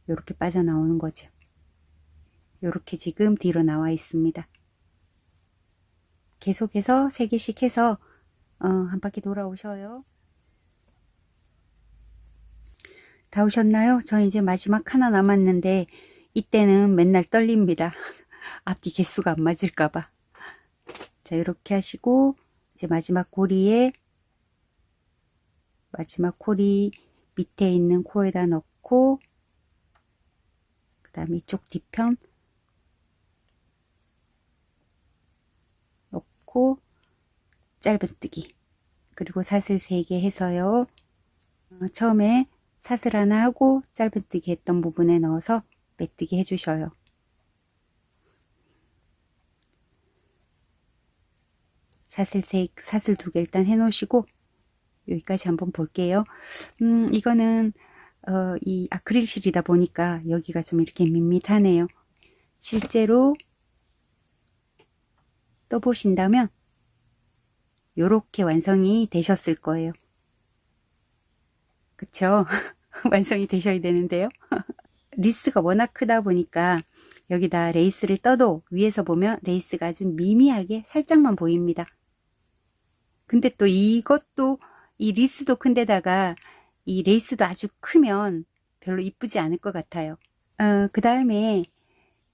요렇게 빠져나오는 거죠. 요렇게 지금 뒤로 나와 있습니다. 계속해서 3개씩 해서 한 바퀴 돌아오셔요. 다 오셨나요? 저 이제 마지막 하나 남았는데 이때는 맨날 떨립니다. 앞뒤 개수가 안 맞을까봐. 자, 이렇게 하시고 이제 마지막 고리 밑에 있는 코에다 넣고, 그 다음에 이쪽 뒤편 넣고 짧은뜨기, 그리고 사슬 3개 해서요. 처음에 사슬 하나 하고 짧은뜨기 했던 부분에 넣어서 매뜨기 해주셔요. 사슬 2개 일단 해 놓으시고 여기까지 한번 볼게요. 이거는 이 아크릴실이다 보니까 여기가 좀 이렇게 밋밋하네요. 실제로 떠보신다면 요렇게 완성이 되셨을 거예요. 그쵸? 완성이 되셔야 되는데요. 리스가 워낙 크다 보니까 여기다 레이스를 떠도 위에서 보면 레이스가 아주 미미하게 살짝만 보입니다. 근데 또 이것도, 이 리스도 큰데다가 이 레이스도 아주 크면 별로 이쁘지 않을 것 같아요. 그 다음에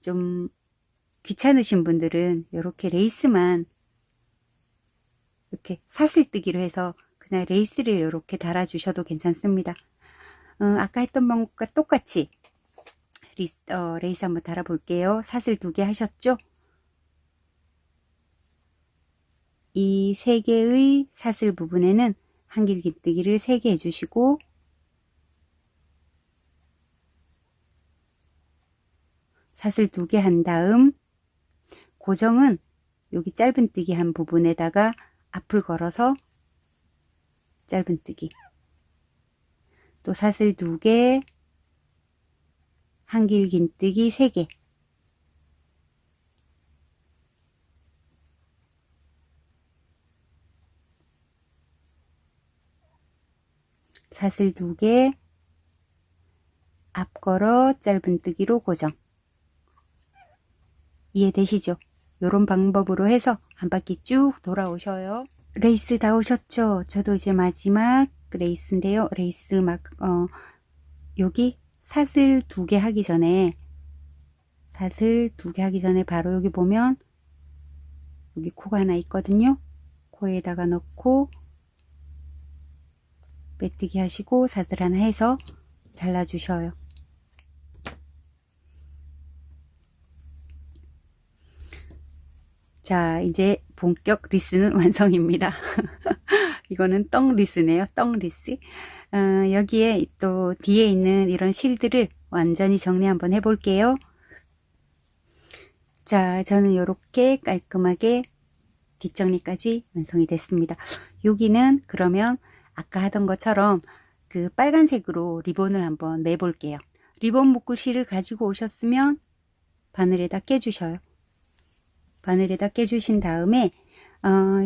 좀 귀찮으신 분들은 이렇게 레이스만 이렇게 사슬뜨기로 해서 그냥 레이스를 이렇게 달아주셔도 괜찮습니다. 아까 했던 방법과 똑같이 레이스 한번 달아볼게요. 사슬 2개 하셨죠? 이 3개의 사슬 부분에는 한길긴뜨기를 3개 해주시고, 사슬 2개 한 다음 고정은 여기 짧은뜨기 한 부분에다가 앞을 걸어서 짧은뜨기, 또 사슬 2개, 한길긴뜨기 3개, 사슬 2개, 앞걸어 짧은뜨기로 고정. 이해되시죠? 요런 방법으로 해서 한 바퀴 쭉 돌아오셔요. 레이스 다 오셨죠? 저도 이제 마지막 레이스인데요. 레이스 여기 사슬 2개 하기 전에, 바로 여기 보면 여기 코가 하나 있거든요. 코에다가 넣고 매뜨기 하시고 사슬 하나 해서 잘라 주셔요. 자, 이제 본격 리스는 완성입니다. 이거는 떡 리스네요. 떡 리스. 여기에 또 뒤에 있는 이런 실들을 완전히 정리 한번 해볼게요. 자, 저는 이렇게 깔끔하게 뒷정리까지 완성이 됐습니다. 여기는 그러면 아까 하던 것처럼 그 빨간색으로 리본을 한번 매볼게요. 리본 묶을 실을 가지고 오셨으면 바늘에다 깨주셔요. 바늘에다 깨주신 다음에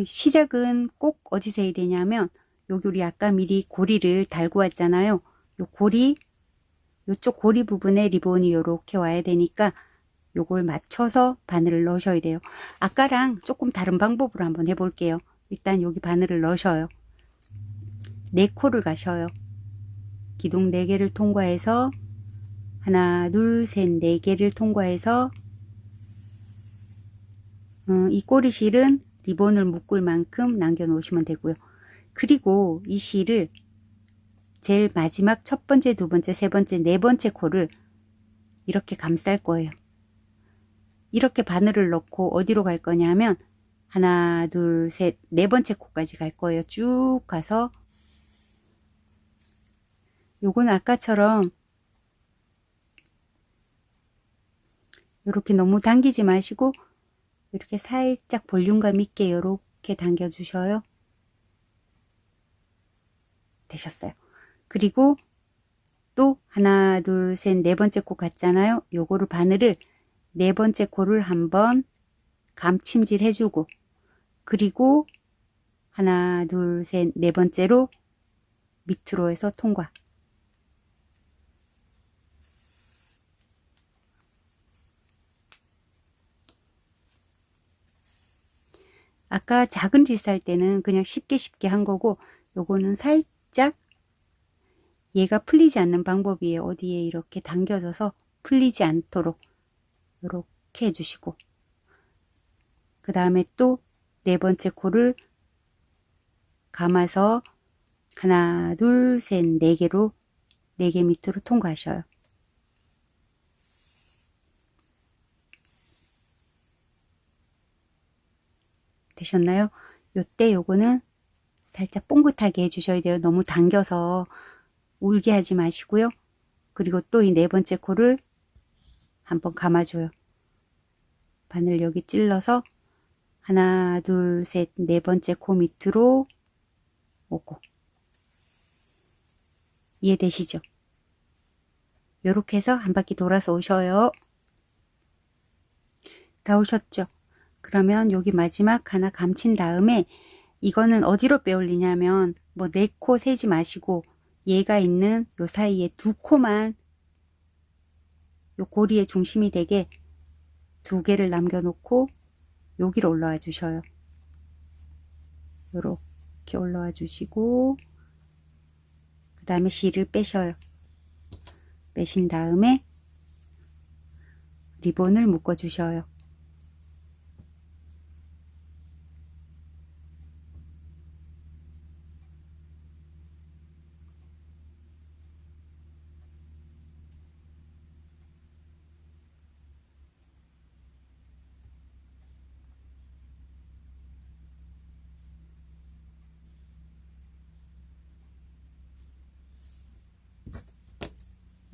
시작은 꼭 어디서 해야 되냐면, 여기 우리 아까 미리 고리를 달고 왔잖아요. 요쪽 고리 부분에 리본이 요렇게 와야 되니까 요걸 맞춰서 바늘을 넣으셔야 돼요. 아까랑 조금 다른 방법으로 한번 해볼게요. 일단 여기 바늘을 넣으셔요. 4코를 가셔요. 기둥 4개를 통과해서 하나, 둘, 셋, 4개를 통과해서 이 꼬리실은 리본을 묶을 만큼 남겨 놓으시면 되고요. 그리고 이 실을 제일 마지막 첫 번째, 두 번째, 세 번째, 네 번째 코를 이렇게 감쌀 거예요. 이렇게 바늘을 넣고 어디로 갈 거냐면 하나, 둘, 셋, 네 번째 코까지 갈 거예요. 쭉 가서 요건 아까처럼 이렇게 너무 당기지 마시고 이렇게 살짝 볼륨감 있게 이렇게 당겨 주셔요. 되셨어요. 그리고 또 하나, 둘, 셋, 네 번째 코 갔잖아요. 요거를 바늘을 네 번째 코를 한번 감침질 해주고, 그리고 하나, 둘, 셋, 네 번째로 밑으로 해서 통과. 아까 작은 리스 할 때는 그냥 쉽게 한 거고, 요거는 살짝 얘가 풀리지 않는 방법이에요. 어디에 이렇게 당겨져서 풀리지 않도록 이렇게 해주시고, 그 다음에 또 네 번째 코를 감아서 하나, 둘, 셋, 네 개로, 네 개 밑으로 통과하셔요. 되셨나요? 요때 요거는 살짝 뽕긋하게 해주셔야 돼요. 너무 당겨서 울게 하지 마시고요. 그리고 또 이 네 번째 코를 한번 감아줘요. 바늘 여기 찔러서 하나, 둘, 셋, 네 번째 코 밑으로 오고. 이해되시죠? 요렇게 해서 한 바퀴 돌아서 오셔요. 다 오셨죠? 그러면 여기 마지막 하나 감친 다음에 이거는 어디로 빼올리냐면 뭐 네 코 세지 마시고 얘가 있는 요 사이에 두 코만 요 고리의 중심이 되게 두 개를 남겨놓고 여기로 올라와 주셔요. 요렇게 올라와 주시고 그 다음에 실을 빼셔요. 빼신 다음에 리본을 묶어 주셔요.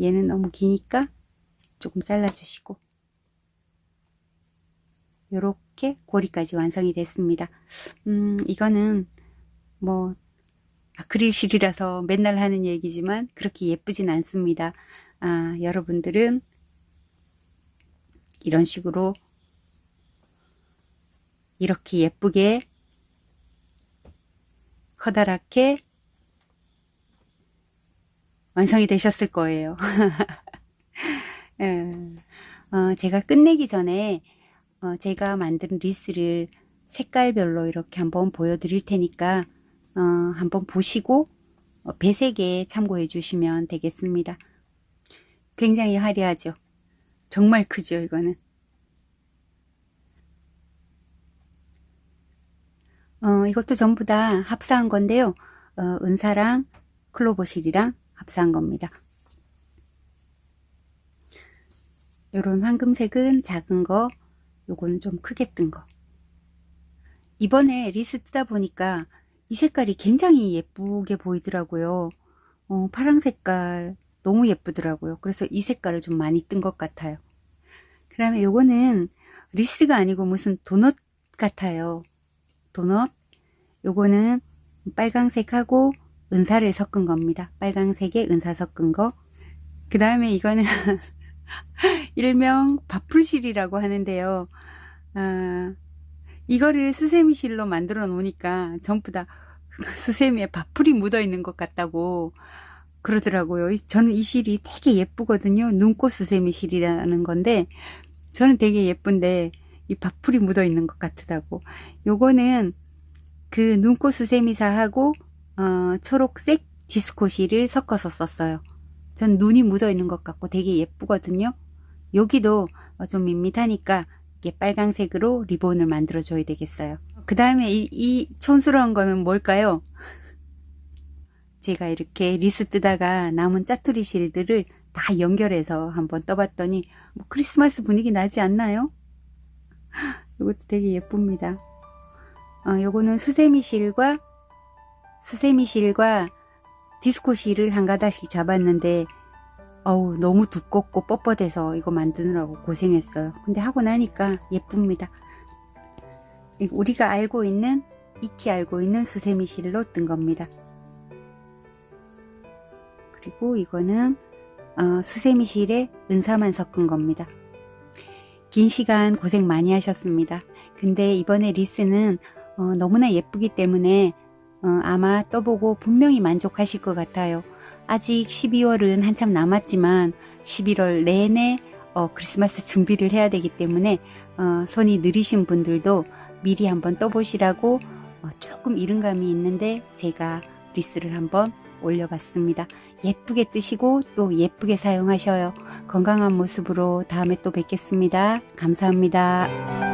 얘는 너무 기니까 조금 잘라 주시고 요렇게 고리까지 완성이 됐습니다. 이거는 뭐 아크릴실이라서 맨날 하는 얘기지만 그렇게 예쁘진 않습니다. 여러분들은 이런 식으로 이렇게 예쁘게 커다랗게 완성이 되셨을 거예요. 제가 끝내기 전에 제가 만든 리스를 색깔별로 이렇게 한번 보여드릴 테니까 한번 보시고 배색에 참고해 주시면 되겠습니다. 굉장히 화려하죠. 정말 크죠, 이거는. 이것도 전부 다 합사한 건데요. 은사랑 클로버실이랑 합사한 겁니다. 요런 황금색은 작은 거, 요거는 좀 크게 뜬 거. 이번에 리스 뜨다 보니까 이 색깔이 굉장히 예쁘게 보이더라고요. 파랑 색깔 너무 예쁘더라고요. 그래서 이 색깔을 좀 많이 뜬 것 같아요. 그 다음에 요거는 리스가 아니고 무슨 도넛 같아요. 도넛. 요거는 빨강색하고 은사를 섞은 겁니다. 빨강색에 은사 섞은 거. 그 다음에 이거는 일명 밥풀실이라고 하는데요. 이거를 수세미 실로 만들어 놓으니까 전부 다 수세미에 밥풀이 묻어 있는 것 같다고 그러더라고요. 저는 이 실이 되게 예쁘거든요. 눈꽃 수세미 실이라는 건데 저는 되게 예쁜데 이 밥풀이 묻어 있는 것 같다고. 요거는 그 눈꽃 수세미사하고 초록색 디스코 실을 섞어서 썼어요. 전 눈이 묻어 있는 것 같고 되게 예쁘거든요. 여기도 좀 밋밋하니까 이게 빨강색으로 리본을 만들어 줘야 되겠어요. 그 다음에 이 촌스러운 거는 뭘까요? 제가 이렇게 리스 뜨다가 남은 짜투리 실들을 다 연결해서 한번 떠봤더니 뭐 크리스마스 분위기 나지 않나요? 이것도 되게 예쁩니다. 요거는 수세미 실과 디스코 실을 한 가닥씩 잡았는데 너무 두껍고 뻣뻣해서 이거 만드느라고 고생했어요. 근데 하고 나니까 예쁩니다. 우리가 익히 알고 있는 수세미 실로 뜬 겁니다. 그리고 이거는 수세미 실에 은사만 섞은 겁니다. 긴 시간 고생 많이 하셨습니다. 근데 이번에 리스는 너무나 예쁘기 때문에 아마 떠보고 분명히 만족하실 것 같아요. 아직 12월은 한참 남았지만 11월 내내 크리스마스 준비를 해야 되기 때문에 손이 느리신 분들도 미리 한번 떠보시라고 조금 이른감이 있는데 제가 리스를 한번 올려봤습니다. 예쁘게 뜨시고 또 예쁘게 사용하셔요. 건강한 모습으로 다음에 또 뵙겠습니다. 감사합니다.